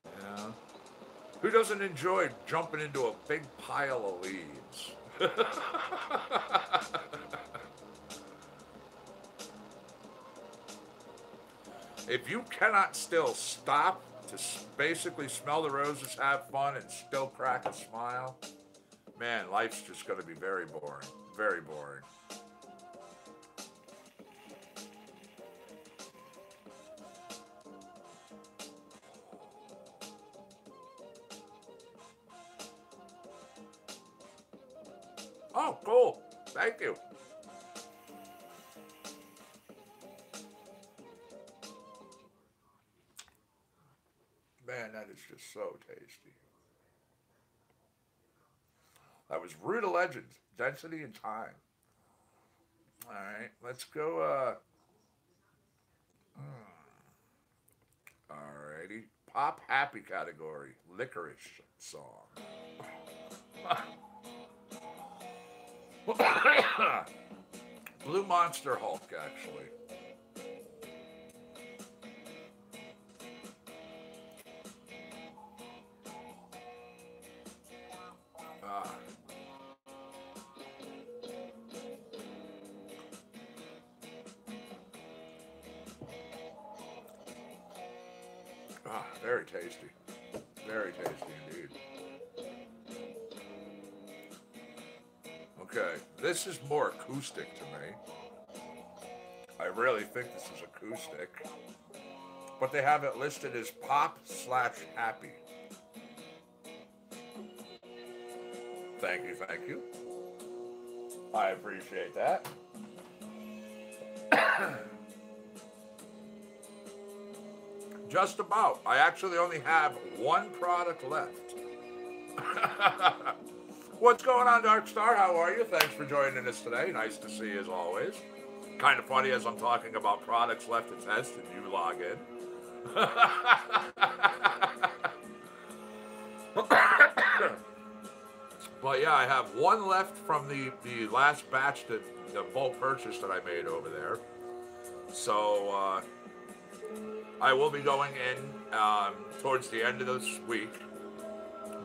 Yeah. Who doesn't enjoy jumping into a big pile of leaves? If you cannot still stop to basically smell the roses, have fun, and still crack a smile, man, life's just going to be very boring. Very boring. Oh, cool. Thank you. Man, that is just so tasty. That was Ruta Legends, Density and Time. All right, let's go. Alrighty. Pop Happy category. Licorice song. Blue Monster Hulk, actually. Ah, very tasty. Very tasty indeed. Okay, this is more acoustic to me. I really think this is acoustic. But they have it listed as pop/happy. Thank you, thank you. I appreciate that. Just about. I actually only have one product left. What's going on, Dark Star? How are you? Thanks for joining us today. Nice to see you as always. Kind of funny as I'm talking about products left to test and you log in. But yeah, I have one left from the last batch, the bulk purchase that I made over there. So I will be going in towards the end of this week,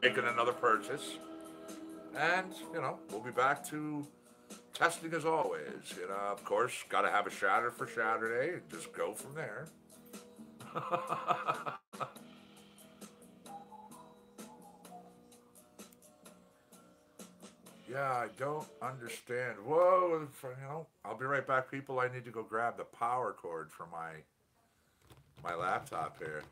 making another purchase. And, you know, we'll be back to testing as always. You know, of course, got to have a shatter for Saturday and just go from there. Yeah, I don't understand. Whoa, you know, I'll be right back, people. I need to go grab the power cord for my laptop here.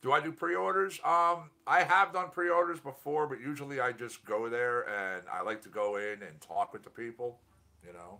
Do I do pre-orders? I have done pre-orders before, but usually I just go there and I like to go in and talk with the people, you know.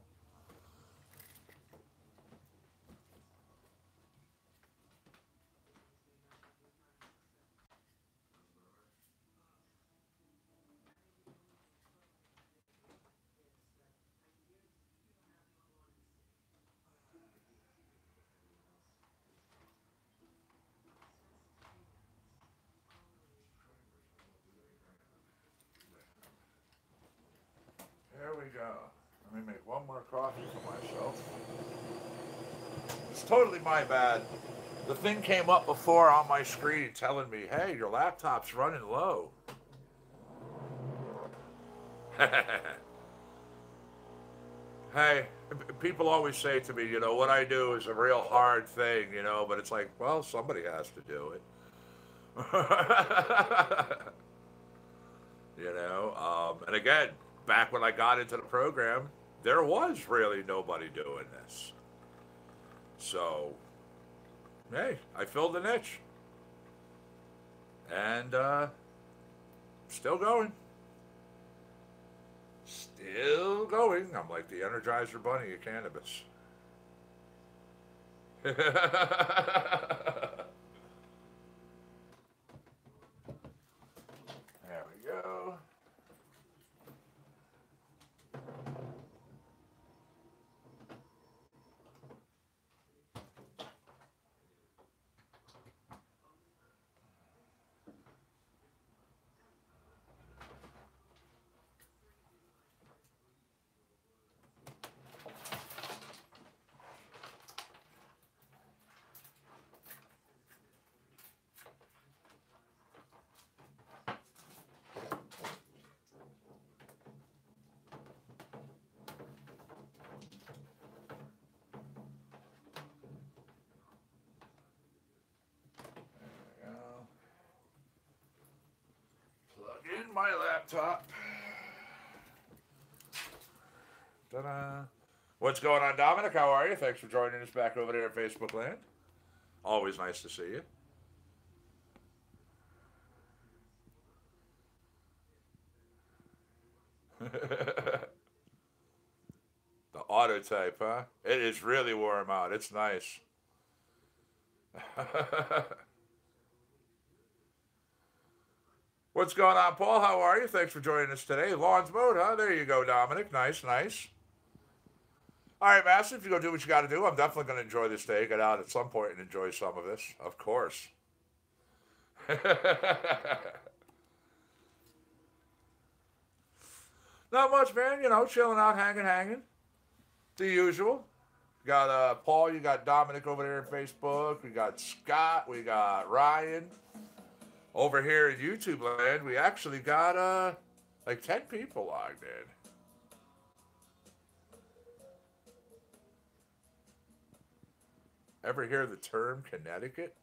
There we go. Let me make one more coffee for myself. It's totally my bad. The thing came up before on my screen telling me, hey, your laptop's running low. Hey, people always say to me, what I do is a real hard thing, but it's like, well, somebody has to do it. And again, back when I got into the program, there was really nobody doing this. So, hey, I filled the niche. And still going. Still going. I'm like the Energizer Bunny of cannabis. There we go. In my laptop. Ta-da. What's going on, Dominic? How are you? Thanks for joining us back over there at Facebook Land. Always nice to see you. The auto type, huh? It is really warm out. It's nice. What's going on, Paul? How are you? Thanks for joining us today. Lawns mode, huh? There you go, Dominic. Nice, nice. All right, Massive, you go do what you got to do. I'm definitely going to enjoy this day. Get out at some point and enjoy some of this, of course. Not much, man. Chilling out, hanging. The usual. Got Paul, you got Dominic over there on Facebook. We got Scott. We got Ryan. Over here in YouTube land, we actually got like 10 people logged in. Ever hear the term Connecticut?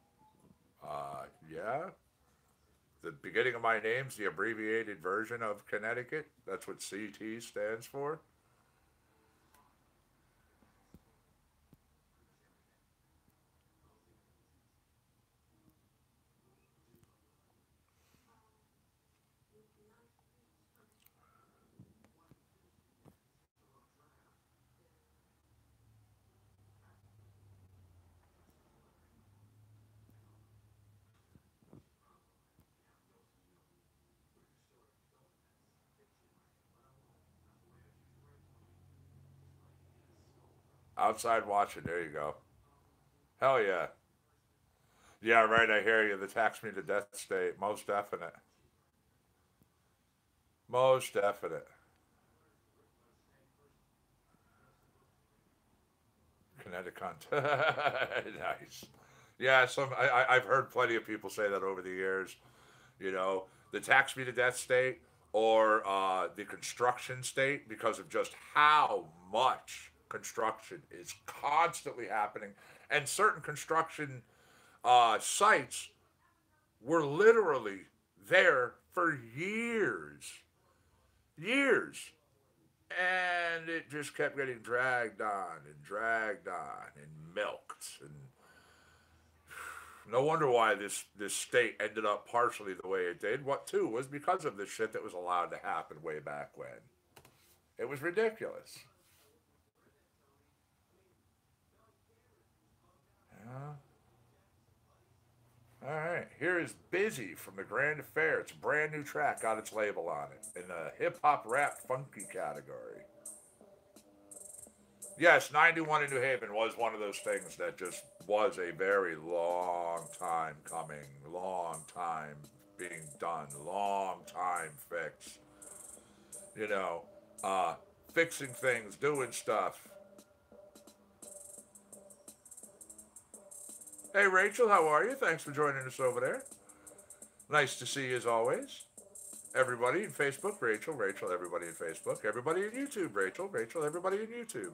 Yeah. The beginning of my name's the abbreviated version of Connecticut. That's what CT stands for. Outside watching, there you go. Hell yeah. Yeah, right, I hear you. The tax me to death state. Most definite. Most definite. Connecticut. Nice. Yeah, I've heard plenty of people say that over the years. The tax me to death state or the construction state because of just how much construction is constantly happening. And certain construction sites were literally there for years. Years. And it just kept getting dragged on and milked. And no wonder why this state ended up partially the way it did. What, too, was because of the shit that was allowed to happen way back when. It was ridiculous. Yeah. All right, here is Busy from the Grand Affair. It's a brand new track, got its label on it in the hip hop rap funky category. Yes, 91 in New Haven was one of those things that just was a very long time coming, long time being done, long time fix. You know, fixing things, doing stuff. Hey, Rachel, how are you? Thanks for joining us over there. Nice to see you as always. Everybody in Facebook, Rachel, everybody in Facebook, everybody in YouTube, Rachel, everybody in YouTube.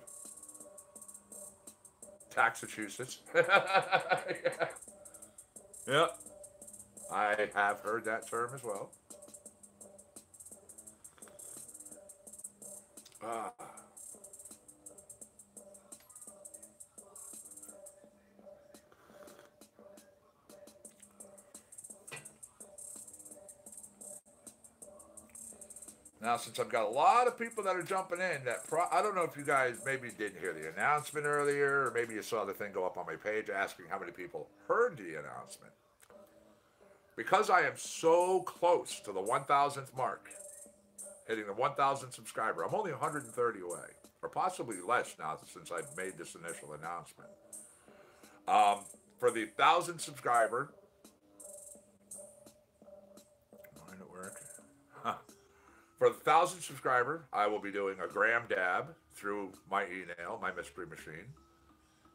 Massachusetts. Yeah. Yep. I have heard that term as well. Ah. Now, since I've got a lot of people that are jumping in, I don't know if you guys maybe didn't hear the announcement earlier, or maybe you saw the thing go up on my page asking how many people heard the announcement. Because I am so close to the 1,000th mark, hitting the 1,000 subscriber, I'm only 130 away, or possibly less now since I've made this initial announcement. Um, for the 1,000 subscriber, mine at work. Huh. For the 1,000 subscriber, I will be doing a gram dab through my email, my mystery machine.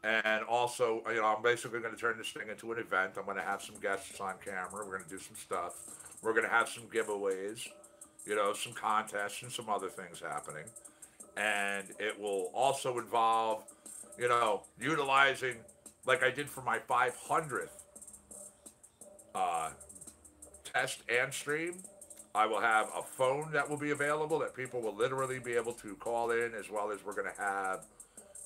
And also, I'm basically going to turn this thing into an event. I'm going to have some guests on camera. We're going to do some stuff. We're going to have some giveaways, some contests and some other things happening. And it will also involve, utilizing, like I did for my 500th uh, test and stream. I will have a phone that will be available that people will literally be able to call in, as well as we're going to have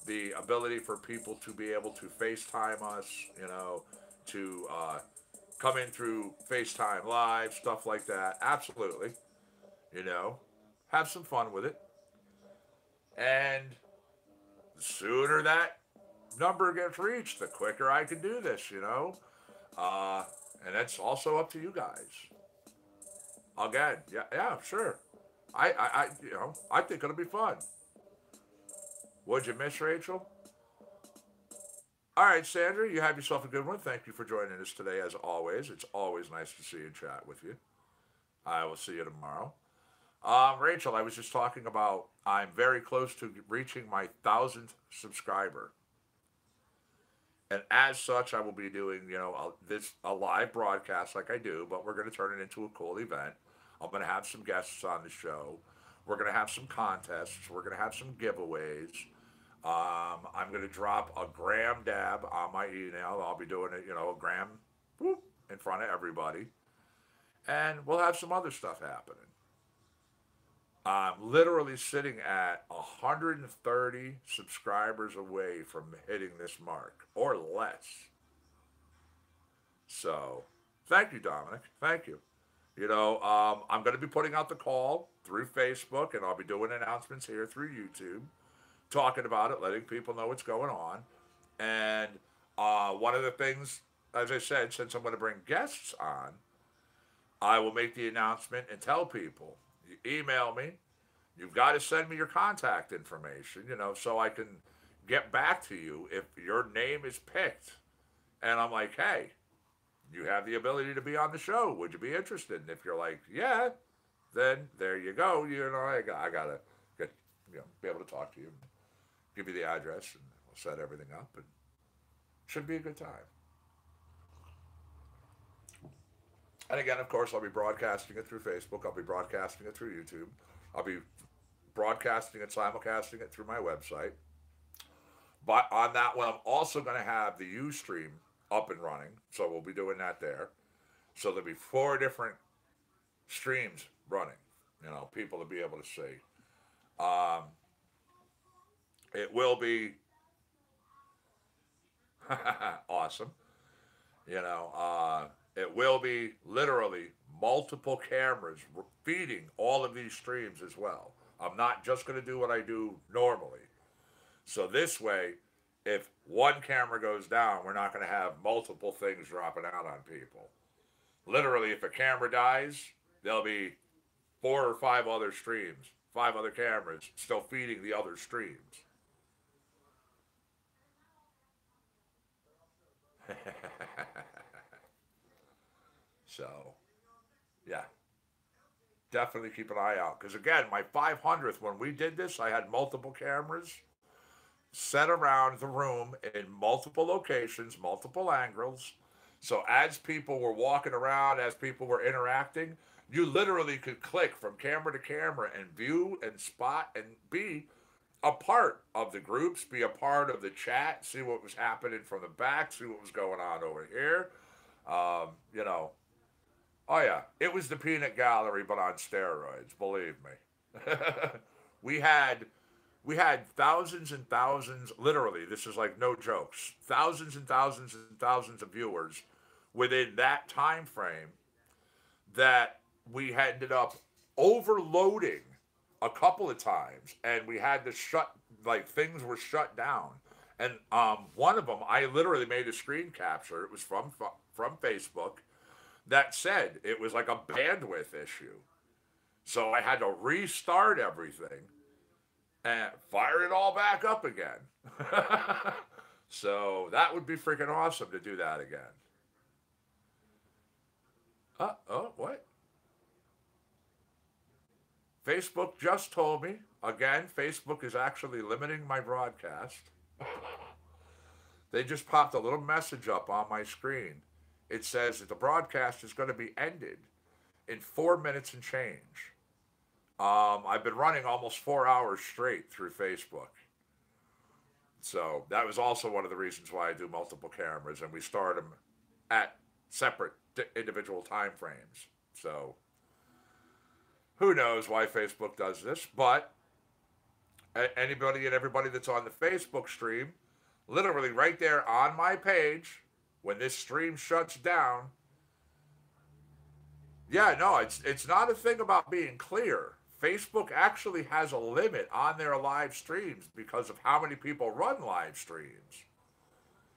the ability for people to be able to FaceTime us, to come in through FaceTime Live, stuff like that. Absolutely. You know, have some fun with it. And the sooner that number gets reached, the quicker I can do this. Uh, and that's also up to you guys. Again, yeah, yeah, sure. I think it'll be fun. Would you miss Rachel? All right, Sandra, you have yourself a good one. Thank you for joining us today, as always. It's always nice to see and chat with you. I will see you tomorrow. Rachel, I was just talking about I'm very close to reaching my 1,000th subscriber. And as such, I will be doing, a live broadcast like I do, but we're going to turn it into a cool event. I'm going to have some guests on the show. We're going to have some contests. We're going to have some giveaways. I'm going to drop a gram dab on my email. I'll be doing it, a gram whoop, in front of everybody. And we'll have some other stuff happening. I'm literally sitting at 130 subscribers away from hitting this mark, or less. So, thank you, Dominic. Thank you. I'm going to be putting out the call through Facebook, and I'll be doing announcements here through YouTube, talking about it, letting people know what's going on. And one of the things, as I said, since I'm going to bring guests on, I will make the announcement and tell people, you email me, you've got to send me your contact information, so I can get back to you if your name is picked. And I'm like, hey, you have the ability to be on the show. Would you be interested? And if you're like, yeah, then there you go. I got to get, be able to talk to you, give you the address, and we'll set everything up. And it should be a good time. And again, of course, I'll be broadcasting it through Facebook. I'll be broadcasting it through YouTube. I'll be broadcasting and simulcasting it through my website. But on that one, I'm also going to have the Ustream up and running. So we'll be doing that there. So there'll be 4 different streams running, people to be able to see. It will be awesome. It will be literally multiple cameras feeding all of these streams as well. I'm not just going to do what I do normally. So this way, if one camera goes down, we're not going to have multiple things dropping out on people. Literally, if a camera dies, there'll be 4 or 5 other streams, 5 other cameras still feeding the other streams. So, yeah, definitely keep an eye out. Because again, my 500th, when we did this, I had multiple cameras set around the room in multiple locations, multiple angles. So as people were walking around, as people were interacting, you literally could click from camera to camera and view and spot and be a part of the groups, be a part of the chat, see what was happening from the back, see what was going on over here. You know, oh yeah, it was the peanut gallery, but on steroids. Believe me. we had we had thousands and thousands. Literally, this is like no jokes. Thousands and thousands of viewers within that time frame that we ended up overloading a couple of times, and we had to shut, like, things were shut down. And one of them, I literally made a screen capture. It was from Facebook that said it was like a bandwidth issue. So I had to restart everything and fire it all back up again. So that would be freaking awesome to do that again. Oh, what? Facebook just told me, again, Facebook is actually limiting my broadcast. They just popped a little message up on my screen. It says that the broadcast is going to be ended in 4 minutes and change. I've been running almost 4 hours straight through Facebook. So that was also one of the reasons why I do multiple cameras, and we start them at separate individual time frames. So who knows why Facebook does this, but anybody and everybody that's on the Facebook stream, literally right there on my page, when this stream shuts down, yeah, no, it's not a thing about being clear. Facebook actually has a limit on their live streams because of how many people run live streams.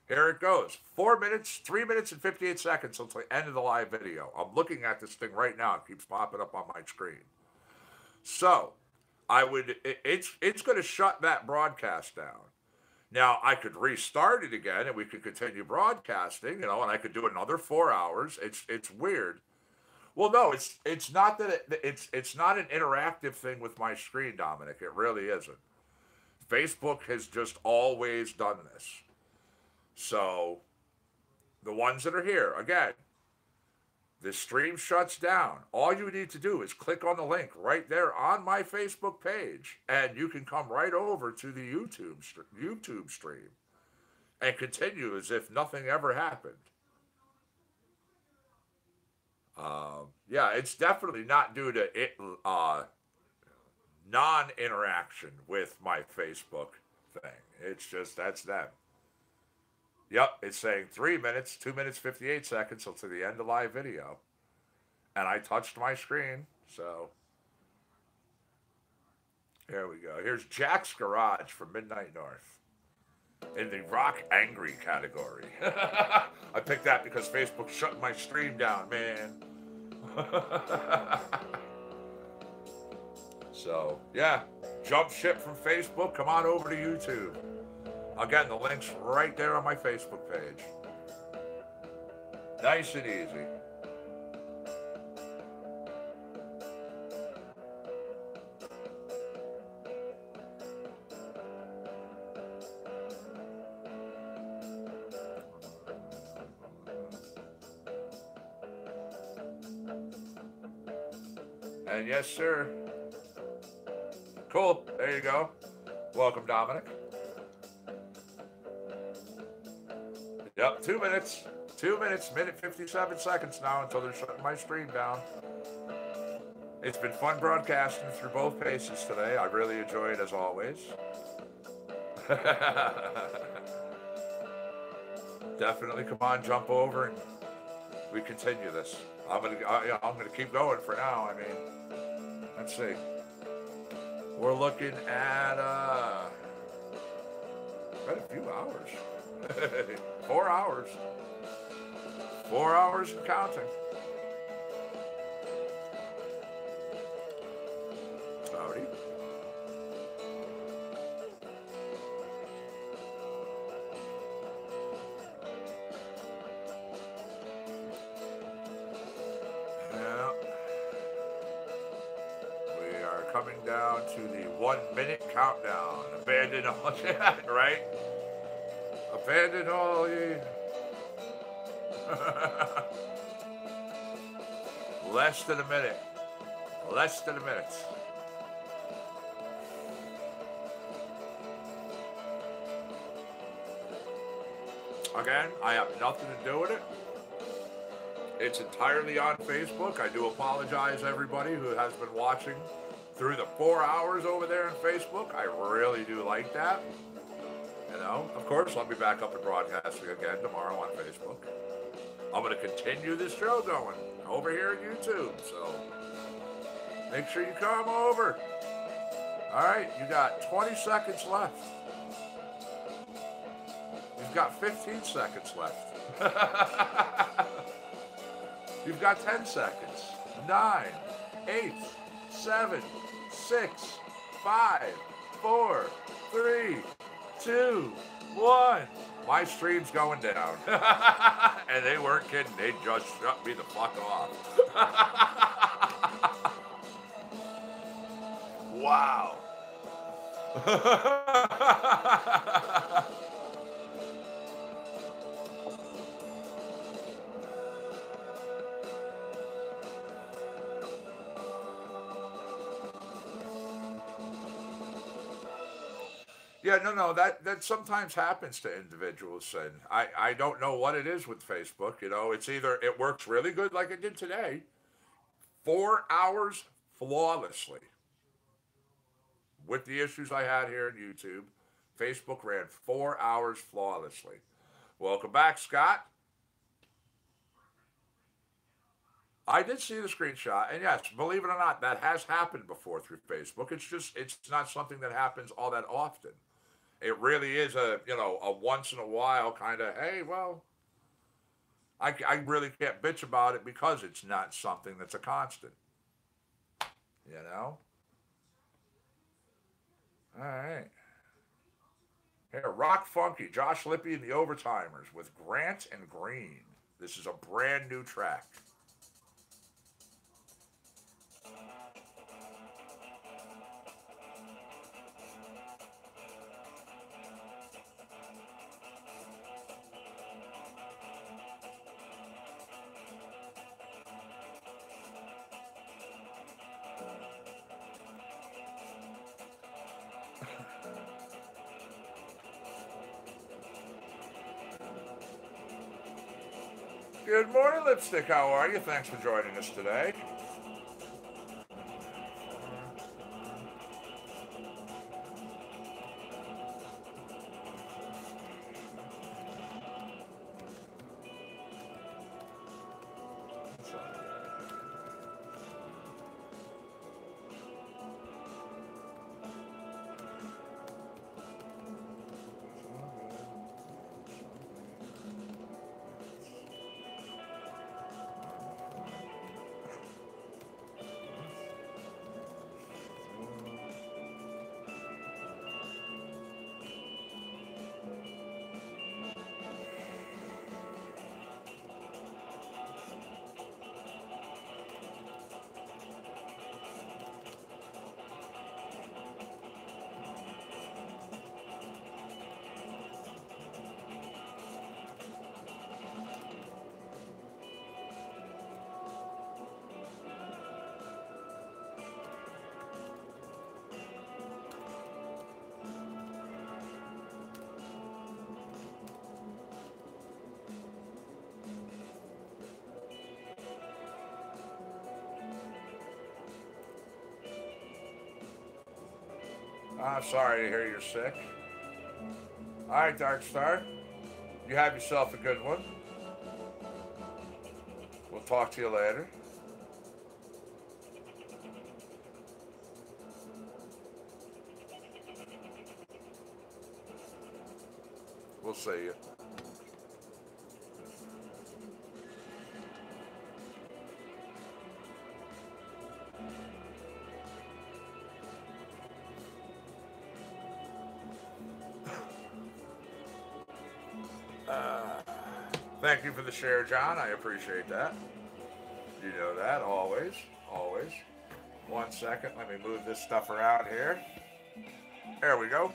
Here it goes. 4 minutes, 3 minutes and 58 seconds until the end of the live video. I'm looking at this thing right now. It keeps popping up on my screen. So, it's going to shut that broadcast down. Now, I could restart it again and we could continue broadcasting, and I could do another 4 hours. It's weird. Well, no, it's not that it's not an interactive thing with my screen, Dominic. It really isn't. Facebook has just always done this. So, the ones that are here, again, the stream shuts down. All you need to do is click on the link right there on my Facebook page, and you can come right over to the YouTube stream and continue as if nothing ever happened. Yeah, it's definitely not due to non-interaction with my Facebook thing. It's just, that's them. Yep, it's saying 3 minutes, 2 minutes, 58 seconds until the end of live video. And I touched my screen, so. Here we go. Here's Jack's Garage from Midnight North in the Rock Angry category. I picked that because Facebook shut my stream down, man. So, yeah, jump ship from Facebook. Come on over to YouTube. Again, the link's right there on my Facebook page. Nice and easy. And yes, sir. Cool. There you go. Welcome, Dominic. Yep, 2 minutes. 2 minutes, minute 57 seconds now until they're shutting my stream down. It's been fun broadcasting through both paces today. I really enjoy it as always. Definitely come on, jump over, and we continue this. I'm gonna keep going for now. I mean, let's see. We're looking at quite a few hours. 4 hours. 4 hours and counting. Howdy. Yeah. We are coming down to the 1 minute countdown. Abandon all chat, right? Abandon all ye. Less than a minute. Less than a minute. Again, I have nothing to do with it. It's entirely on Facebook. I do apologize, everybody who has been watching through the 4 hours over there on Facebook. I really do like that. You know, of course, I'll be back up and broadcasting again tomorrow on Facebook. I'm going to continue this show going over here on YouTube, so make sure you come over. All right, you got 20 seconds left. You've got 15 seconds left. You've got 10 seconds. 9, 8, 7, 6, 5, 4, 3, 2, 1. My stream's going down. And they weren't kidding. They just shut me the fuck off. Wow. Yeah, no, that sometimes happens to individuals, and I don't know what it is with Facebook. You know, it's either it works really good like it did today, 4 hours flawlessly. With the issues I had here on YouTube, Facebook ran 4 hours flawlessly. Welcome back, Scott. I did see the screenshot, and yes, believe it or not, that has happened before through Facebook. It's not something that happens all that often. It really is a once in a while kind of, hey, well, I really can't bitch about it because it's not something that's a constant. You know? All right. Here, Rock Funky, Josh Lippy and the Overtimers with Grant and Green. This is a brand new track. Good morning, Lipstick. How are you? Thanks for joining us today. I'm sorry to hear you're sick. All right, Dark Star. You have yourself a good one. We'll talk to you later. We'll see you. Thank you for the share, John. I appreciate that. You know that, always, always. 1 second, let me move this stuff around here. There we go.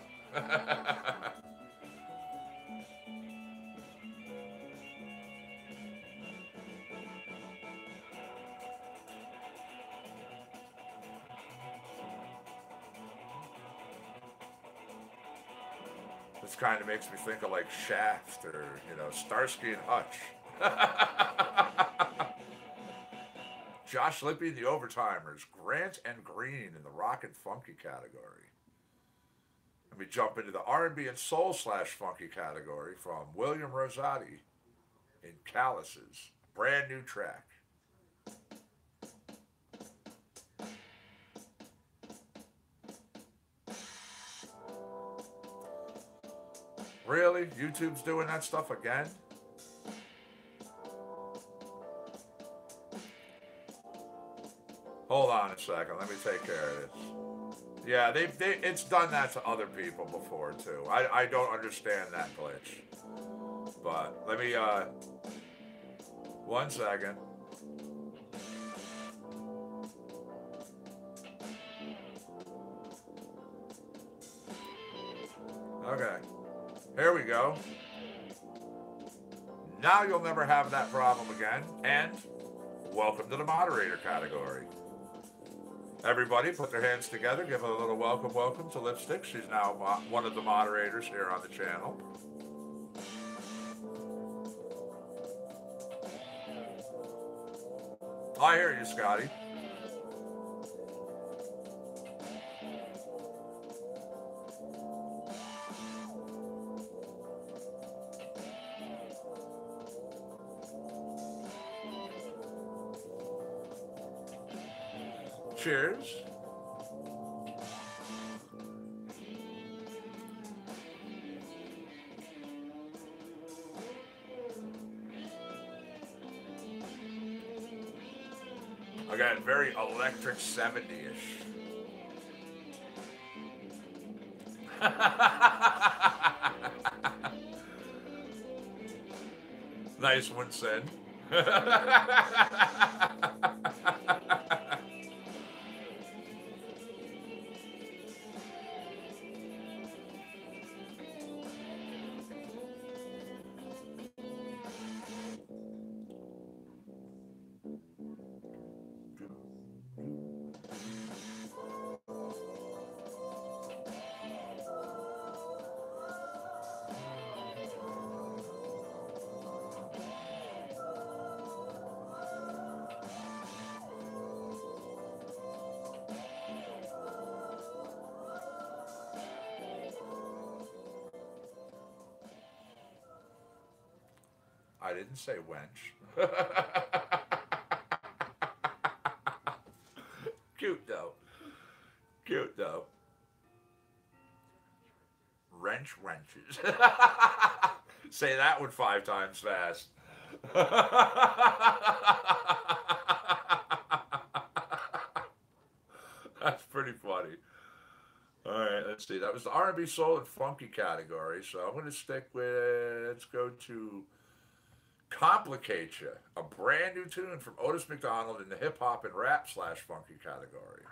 This kind of makes me think of like Shaft or, you know, Starsky and Hutch. Josh Lippy and the Overtimers, Grant and Green in the rock and funky category. Let me jump into the R&B and soul / funky category from William Rosati in Calluses, brand new track. Really? YouTube's doing that stuff again? Hold on a second. Let me take care of this. Yeah, it's done that to other people before too. I don't understand that glitch. But let me 1 second. Okay. Here we go. Now you'll never have that problem again. And welcome to the moderator category. Everybody put their hands together. Give a little welcome to Lipstick. She's now one of the moderators here on the channel. I hear you, Scotty. Cheers. Again, very electric 70-ish. Nice one, Sin. I didn't say wench. Cute though. Cute though. Wrenches. Say that one 5 times fast. That's pretty funny. All right, let's see. That was the R&B, soul, and funky category. So I'm going to stick with, let's go to Complicate Ya, a brand new tune from Otis McDonald in the hip hop and rap / funky category.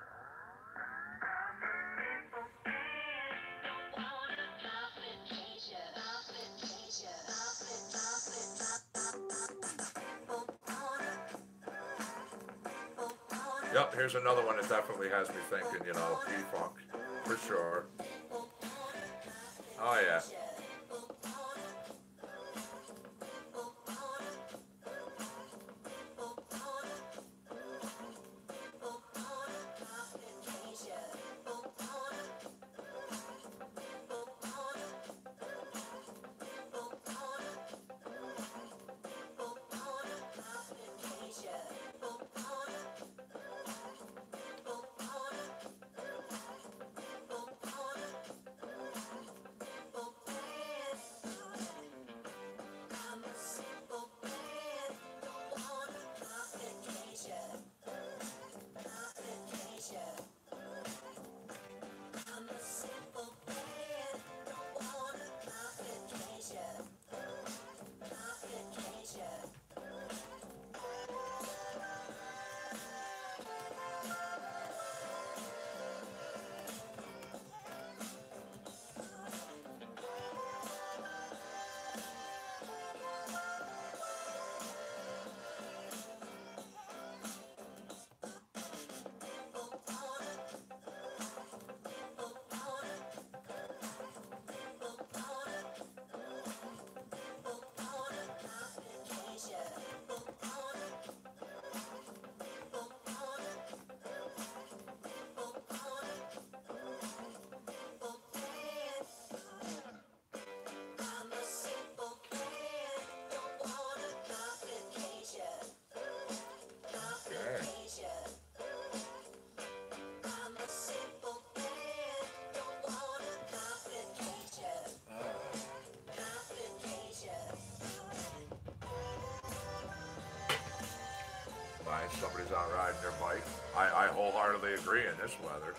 Yep, here's another one that definitely has me thinking, you know, P-Funk, for sure. Oh yeah. somebody's out riding their bike. I wholeheartedly agree in this weather.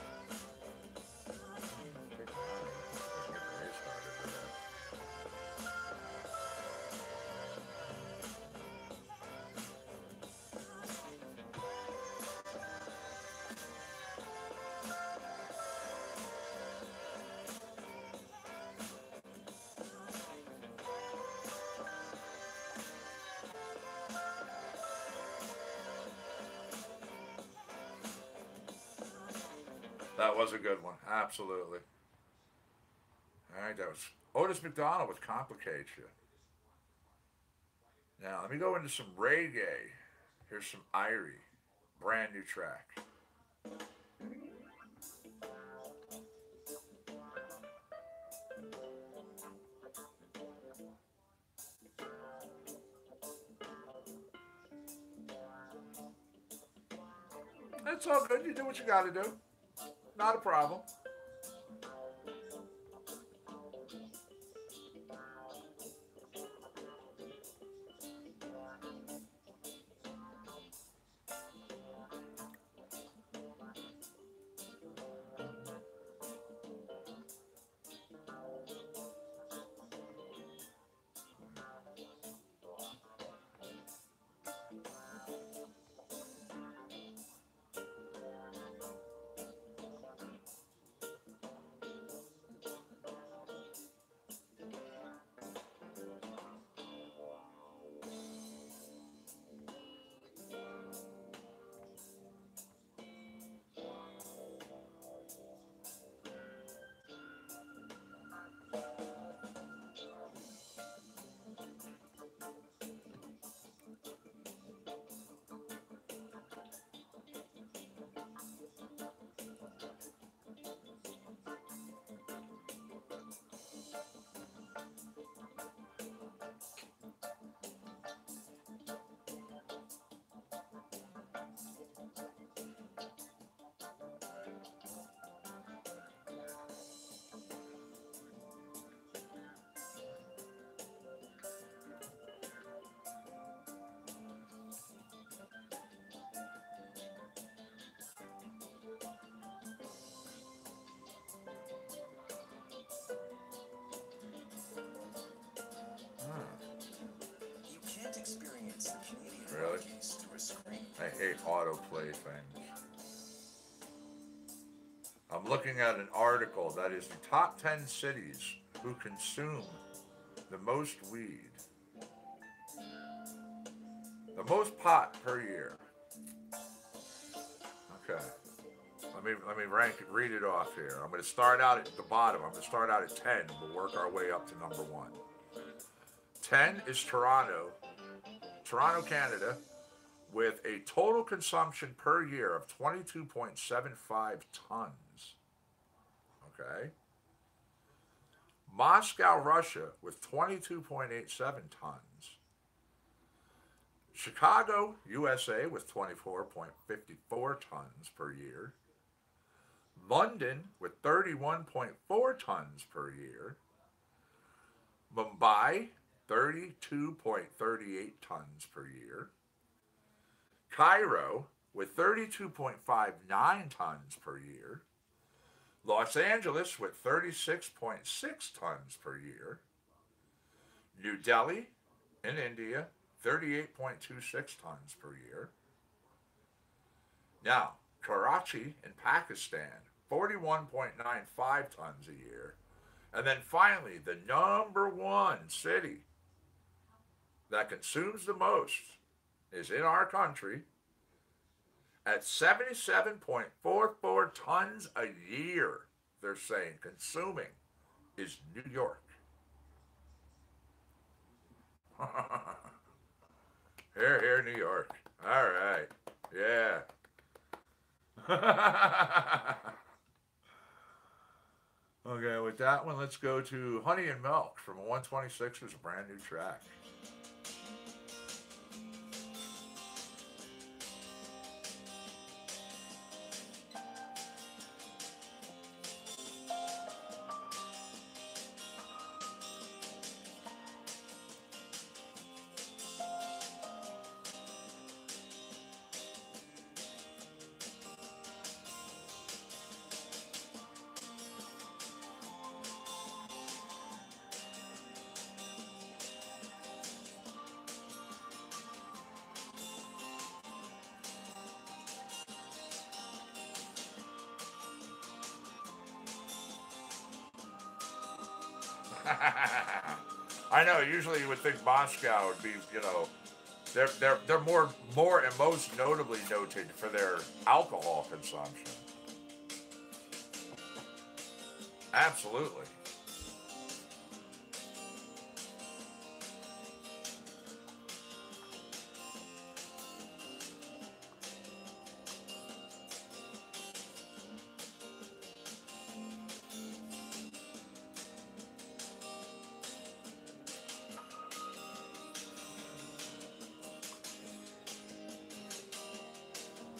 That was a good one. Absolutely. All right, that was Otis McDonald with Complicate You. Now, let me go into some reggae. Here's some Irie. Brand new track. That's all good. You do what you got to do. Not a problem. Really? I hate autoplay things. I'm looking at an article that is the top 10 cities who consume the most weed. The most pot per year. Okay. Let me read it off here. I'm going to start out at the bottom. I'm going to start out at 10. We'll work our way up to number 1. 10 is Toronto, Canada, with a total consumption per year of 22.75 tons. Okay. Moscow, Russia, with 22.87 tons. Chicago, USA, with 24.54 tons per year. London, with 31.4 tons per year. Mumbai, 32.38 tons per year. Cairo, with 32.59 tons per year. Los Angeles, with 36.6 tons per year. New Delhi, in India, 38.26 tons per year. Now, Karachi in Pakistan, 41.95 tons a year. And then finally, the number 1 city that consumes the most is in our country at 77.44 tons a year, they're saying, consuming, is New York. Here, New York. All right. Yeah. Okay, with that one, let's go to Honey and Milk from 126 is a brand new track. I know. Usually, you would think Moscow would be, they're more and most notably noted for their alcohol consumption. Absolutely.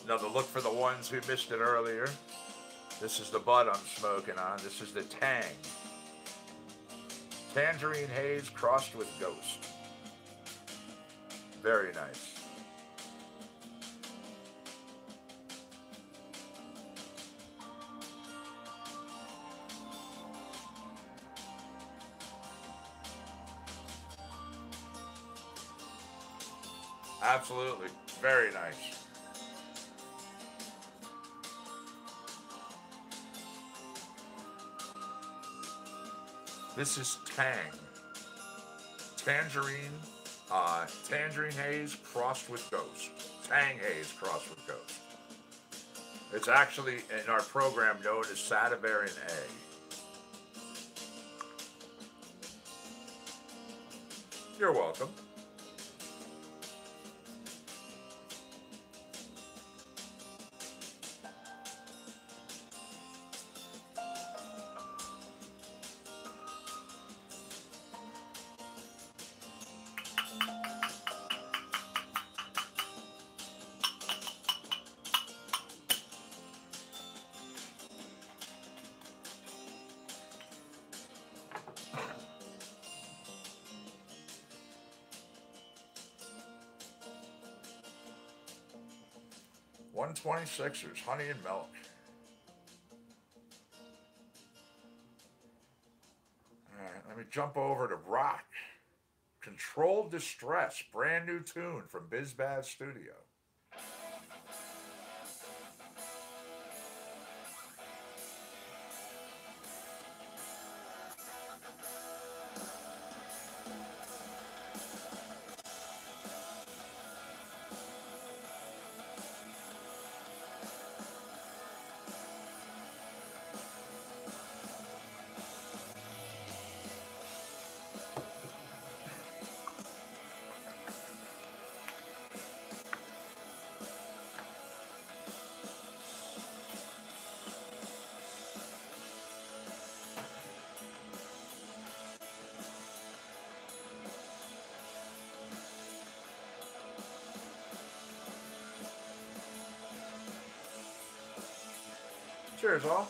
Another look for the ones who missed it earlier. This is the bud I'm smoking on. This is the Tang. Tangerine haze crossed with ghost. Very nice. Absolutely. Very nice. This is Tang. Tangerine, tangerine haze crossed with ghost. Tang haze crossed with ghost. It's actually in our program known as Sadivarian A. You're welcome. $126ers, honey and milk. All right, let me jump over to Rock. Controlled Distress, brand new tune from BizBaz Studio. Cheers, all.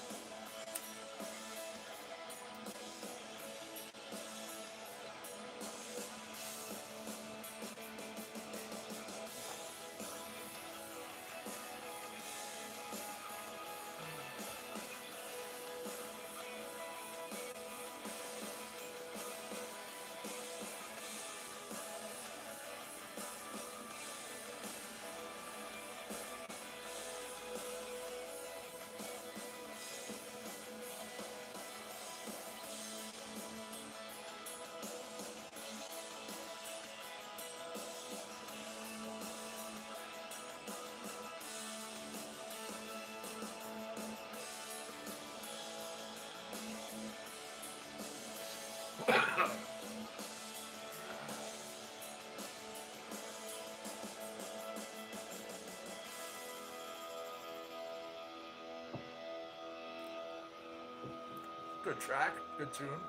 Good track, good tune,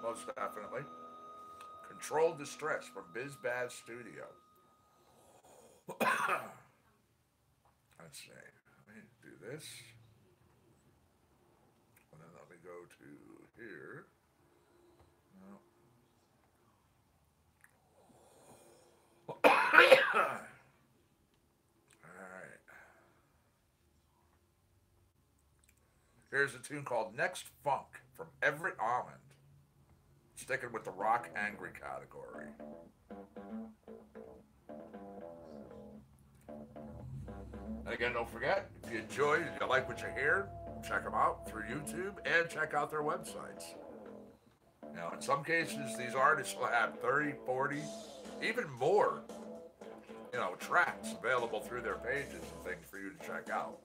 most definitely. Controlled Distress from BizBaz Studio. Let's see. Let me do this. And then let me go to here. No. Alright. Here's a tune called Next Funk from Everett Almond. Sticking with the rock angry category. And again, don't forget, if you enjoyed, if you like what you hear, check them out through YouTube and check out their websites. You know, in some cases, these artists will have 30, 40, even more, you know, tracks available through their pages and things for you to check out.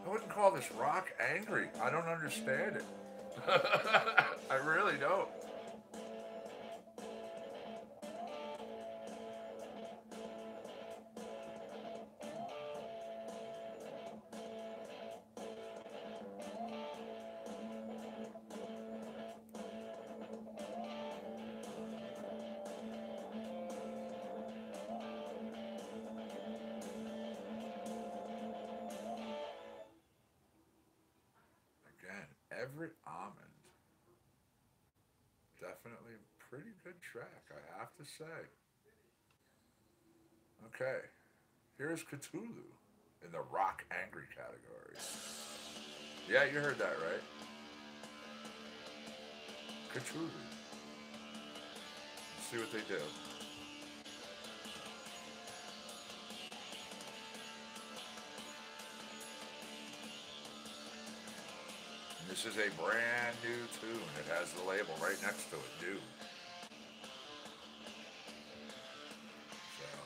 I wouldn't call this rock angry. I don't understand it. I really don't. Again, Everett Almond. Definitely a pretty good track, I have to say. Okay, here's Cthulhu in the rock angry category. Yeah, you heard that right. Cthulhu. Let's see what they do. And this is a brand new tune. It has the label right next to it, new. So,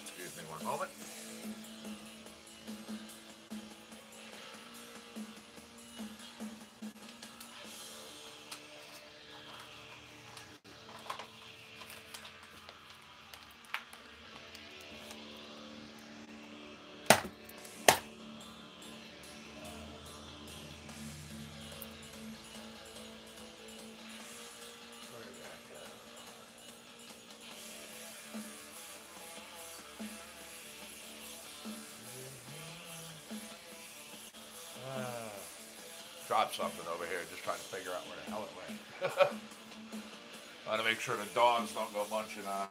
excuse me one moment. Dropped something over here, just trying to figure out where the hell it went. Trying to make sure the dogs don't go munching on it.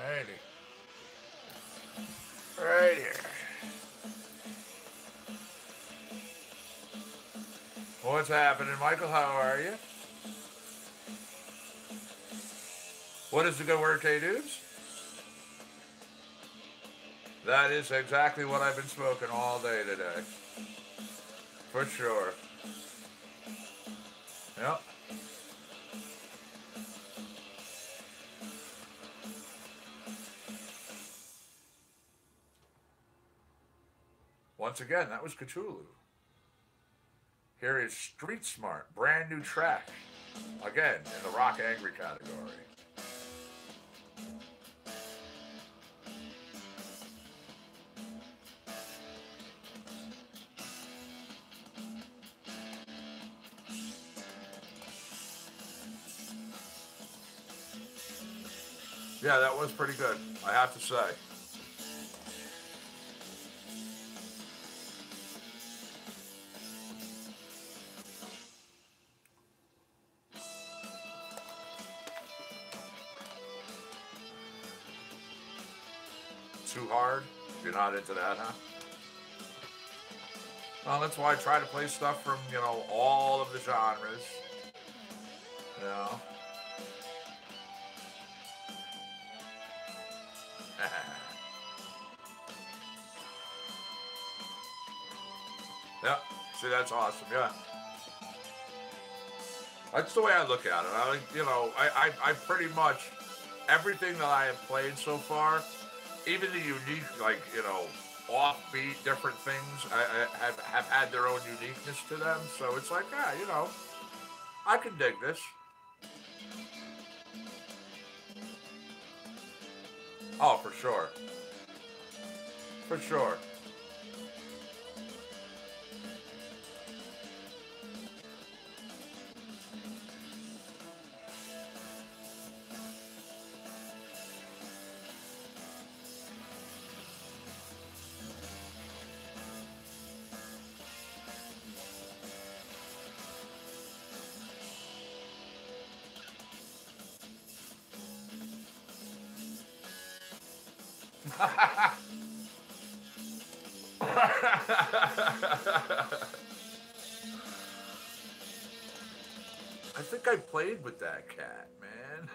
Alrighty. Right here. What's happening, Michael? How are you? What is the good word, K-Dubes? That is exactly what I've been smoking all day today. For sure. Yep. Once again, that was Cthulhu. Here is Street Smart, brand new track. Again, in the rock angry category. Yeah, that was pretty good, I have to say. too hard. You're not into that, huh? Well, that's why I try to play stuff from, all of the genres. You know? Yeah. See, that's awesome. Yeah. That's the way I look at it. I think, I pretty much, everything that I have played so far, even the unique, offbeat, different things, have had their own uniqueness to them. So it's like, yeah, I can dig this. Oh, for sure. For sure. I think I played with that cat, man.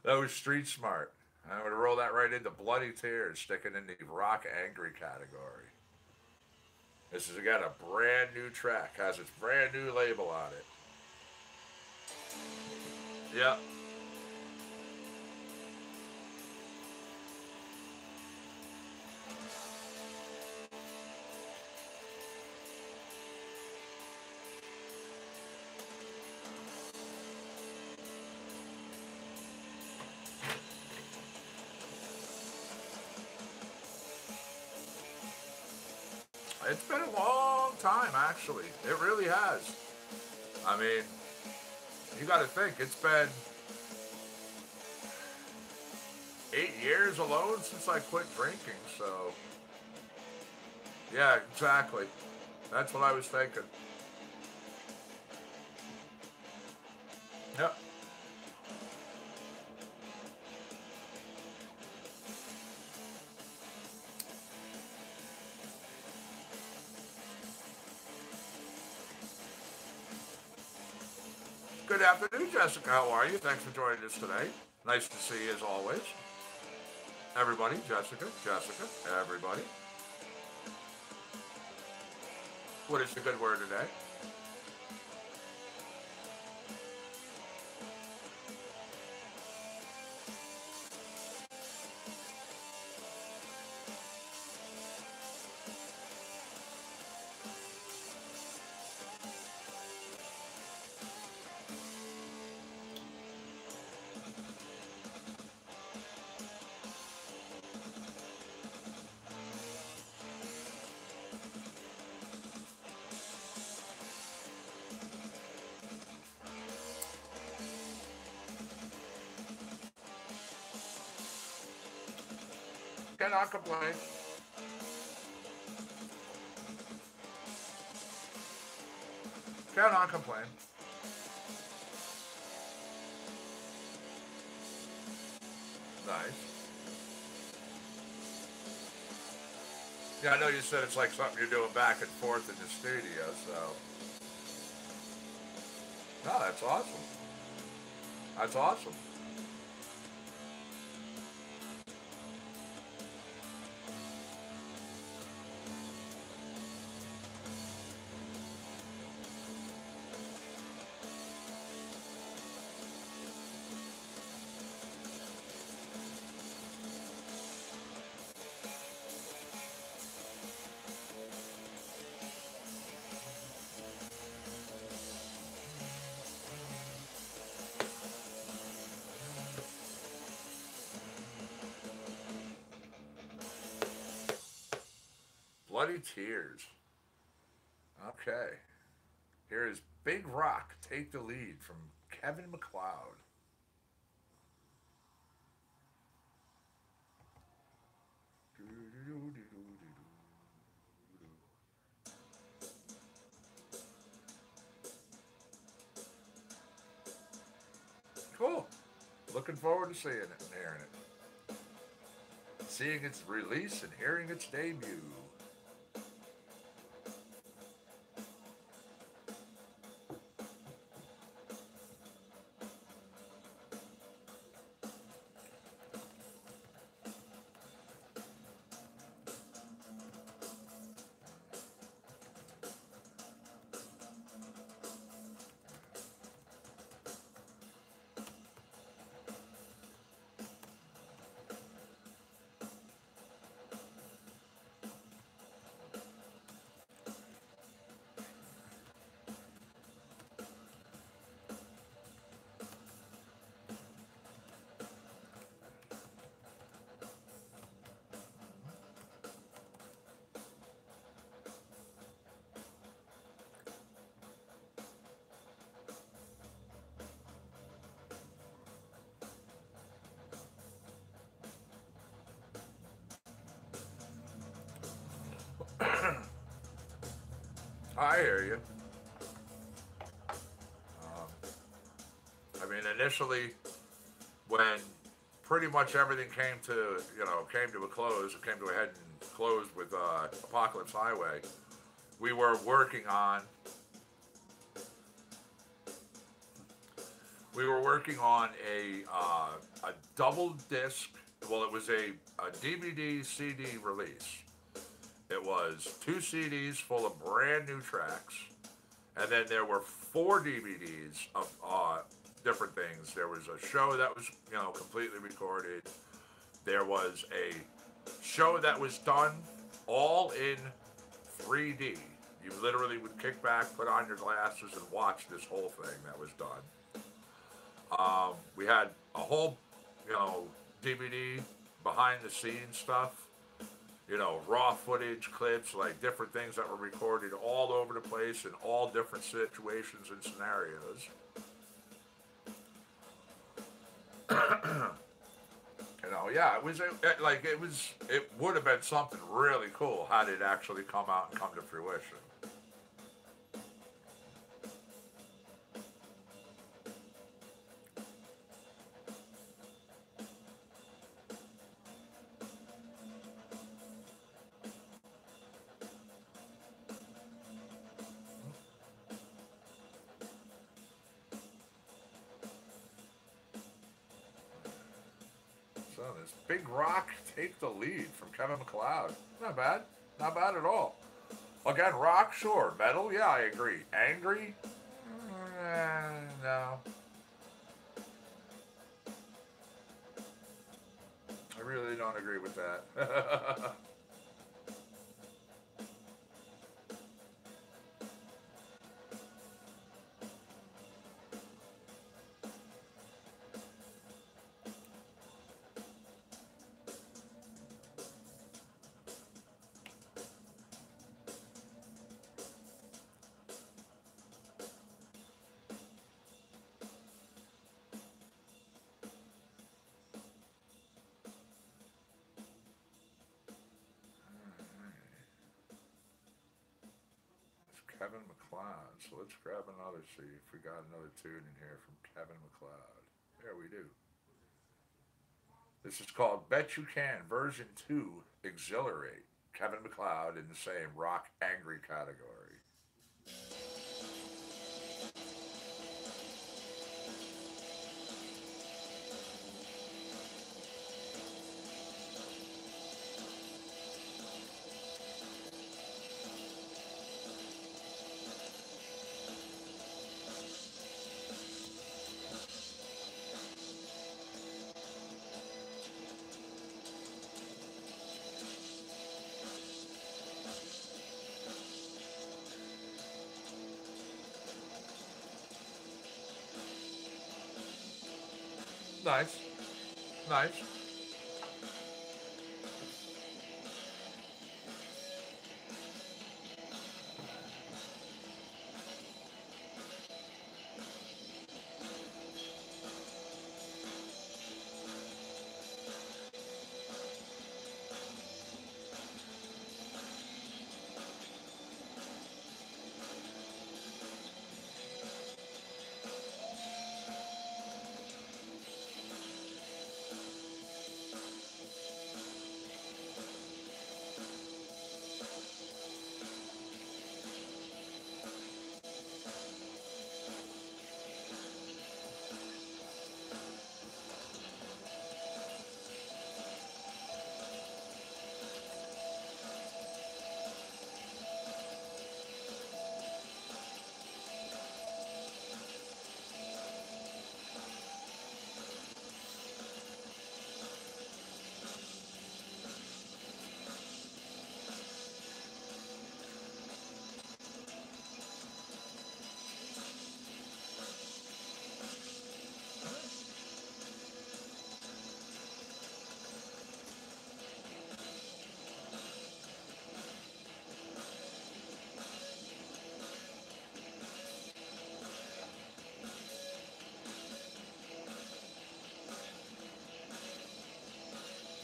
That was street smart. I would roll that right into Bloody Tears, sticking in the rock angry category. This is again a brand new track, has its brand new label on it. Yep. It's been a long time, actually. It really has. I mean, you got to think, it's been 8 years alone since I quit drinking, so. Yeah, exactly. That's what I was thinking. Yep. Good afternoon, Jessica. How are you? Thanks for joining us today. Nice to see you as always. Everybody, Jessica, everybody. What is the good word today? Cannot complain. Cannot complain. Nice. Yeah, I know you said it's like something you're doing back and forth in the studio, so. No, that's awesome. That's awesome. Bloody Tears. Okay. Here is Big Rock, Take the Lead from Kevin MacLeod. Cool. Looking forward to seeing it and hearing it. Seeing its release and hearing its debut. I hear you. I mean, initially, when pretty much everything came to, came to a close, it came to a head and closed with Apocalypse Highway, we were working on, a double disc. Well, it was a DVD CD release. It was 2 CDs full of brand new tracks, and then there were 4 DVDs of different things. There was a show that was, completely recorded. There was a show that was done all in 3D. You literally would kick back, put on your glasses, and watch this whole thing that was done. We had a whole, DVD behind the scenes stuff. Raw footage, clips, like different things that were recorded all over the place in all different situations and scenarios. Yeah, it would have been something really cool had it actually come out and come to fruition. So this Big Rock Take the Lead from Kevin MacLeod. Not bad. Not bad at all. Again, rock, sure. Metal, yeah, I agree. Angry? No. I really don't agree with that. Kevin MacLeod. So let's grab another, see if we got another tune in here from Kevin MacLeod. There we do. This is called Bet You Can, version 2, Exhilarate. Kevin MacLeod in the same rock angry category. Nice. Nice.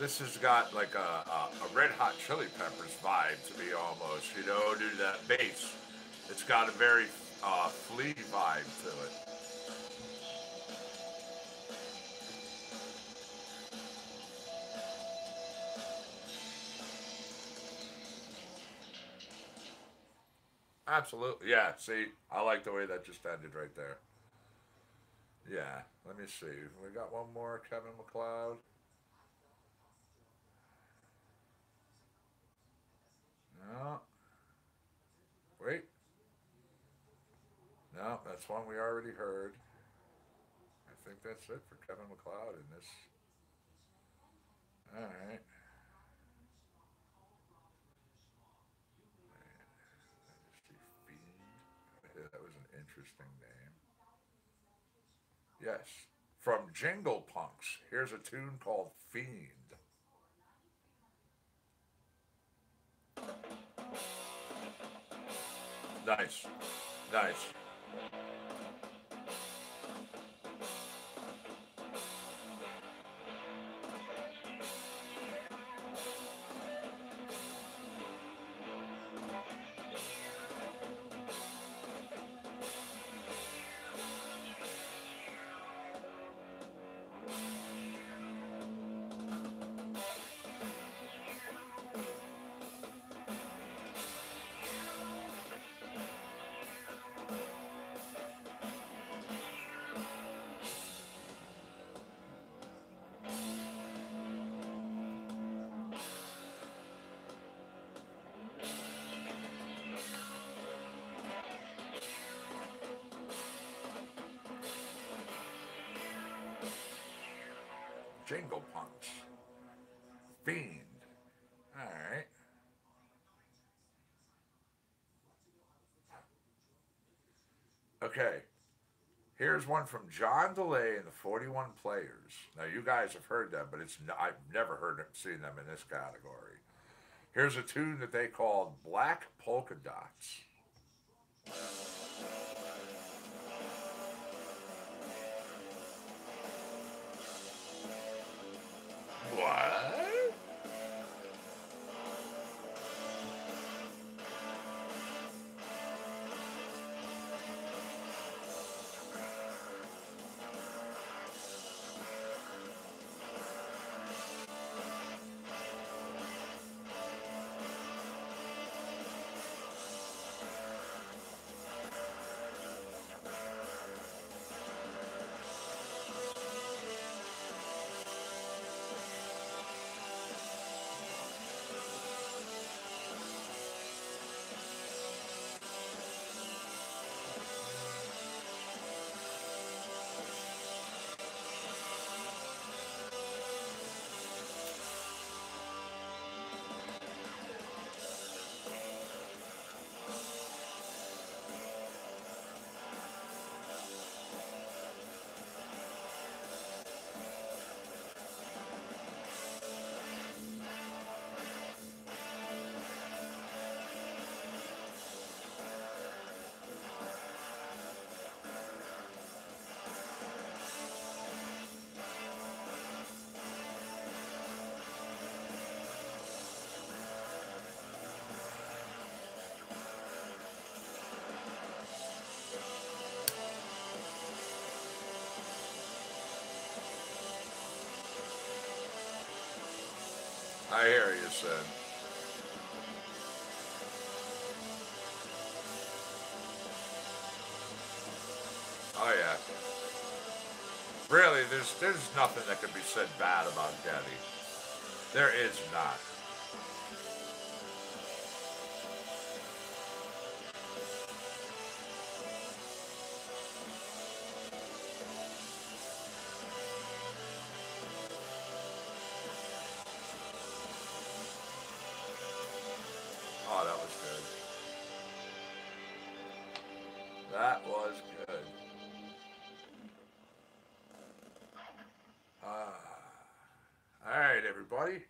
This has got like a Red Hot Chili Peppers vibe to me almost, you know, due to that bass. It's got a very Flea vibe to it. Absolutely. Yeah, see, I like the way that just ended right there. Yeah, let me see. We got one more, Kevin McLeod. No, wait. No, that's one we already heard. I think that's it for Kevin McLeod in this. All right. Fiend. Yeah, that was an interesting name. Yes. From Jingle Punks, here's a tune called Fiend. Nice. Nice. Jingle Punks. Fiend. All right. Okay. Here's one from John DeLay and the 41 Players. Now, you guys have heard them, but I've never seen them in this category. Here's a tune that they called Black Polka Dots. What? I hear you, son. Oh yeah. Really, there's nothing that can be said bad about Debbie. There is not. Oh, that was good. That was good. All right, everybody.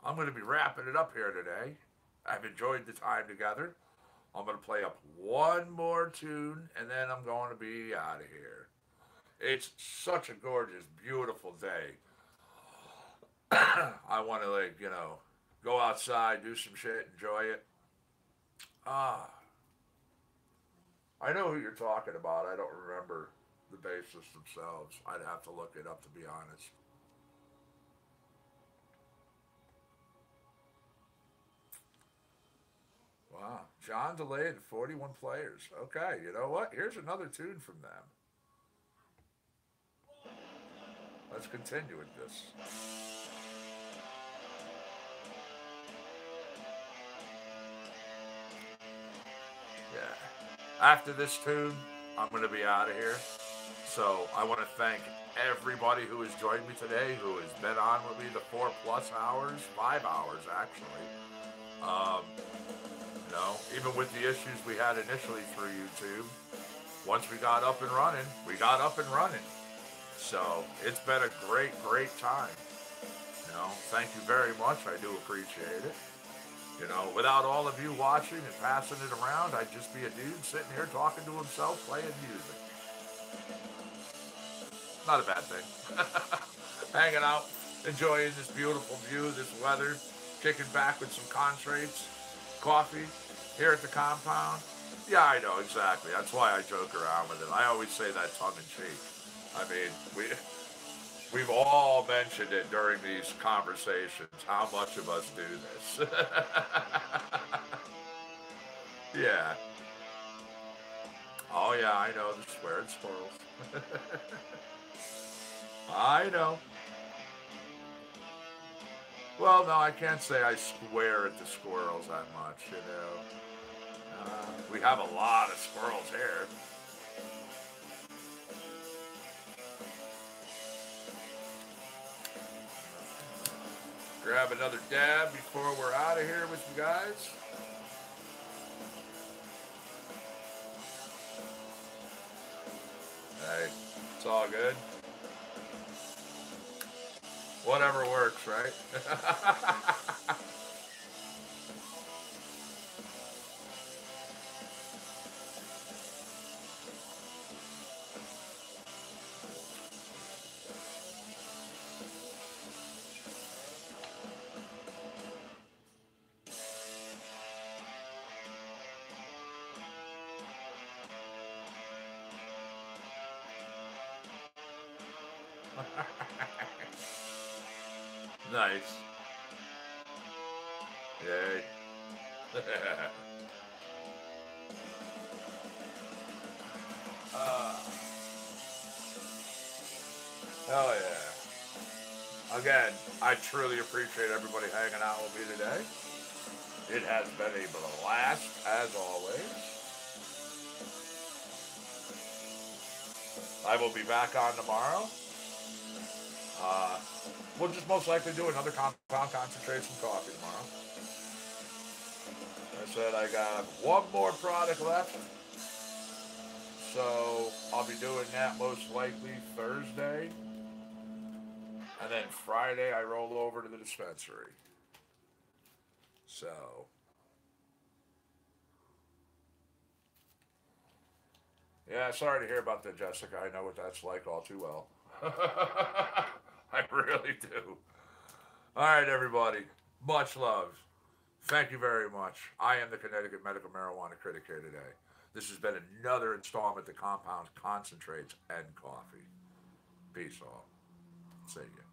I'm going to be wrapping it up here today. I've enjoyed the time together. I'm going to play up one more tune and then I'm going to be out of here. It's such a gorgeous, beautiful day. I want to, like, go outside, do some shit, enjoy it. Ah, I know who you're talking about. I don't remember the bassists themselves. I'd have to look it up to be honest. Wow. John DeLay and 41 players. Okay, you know what? Here's another tune from them. Let's continue with this. Yeah. After this tune, I'm going to be out of here. So I want to thank everybody who has joined me today, who has been on with me the 4+ hours, 5 hours actually. Um, Even with the issues we had initially through YouTube, once we got up and running, we got up and running. So it's been a great, great time. Thank you very much. I do appreciate it. Without all of you watching and passing it around, I'd just be a dude sitting here talking to himself, playing music. Not a bad thing. Hanging out, enjoying this beautiful view, this weather, kicking back with some contrates, coffee here at the compound. Yeah, I know, exactly. That's why I joke around with it. I always say that tongue in cheek. I mean, we've all mentioned it during these conversations, how much of us do this. Yeah. Oh, yeah, I know, the swearing squirrels. I know. Well, no, I can't say I swear at the squirrels that much. We have a lot of squirrels here. Grab another dab before we're out of here with you guys. Hey, it's all good. Whatever works, right? Nice. Yay. uh, Hell yeah. Again, I truly appreciate everybody hanging out with me today. It has been a blast, as always. I will be back on tomorrow. Uh, we'll just most likely do another compound concentration coffee tomorrow. I said I got one more product left, so I'll be doing that most likely Thursday. And then Friday, I roll over to the dispensary. So, yeah, sorry to hear about that, Jessica. I know what that's like all too well. I really do. All right, everybody. Much love. Thank you very much. I am the Connecticut Medical Marijuana Critic here today. This has been another installment of Compound Concentrates and Coffee. Peace all. See you.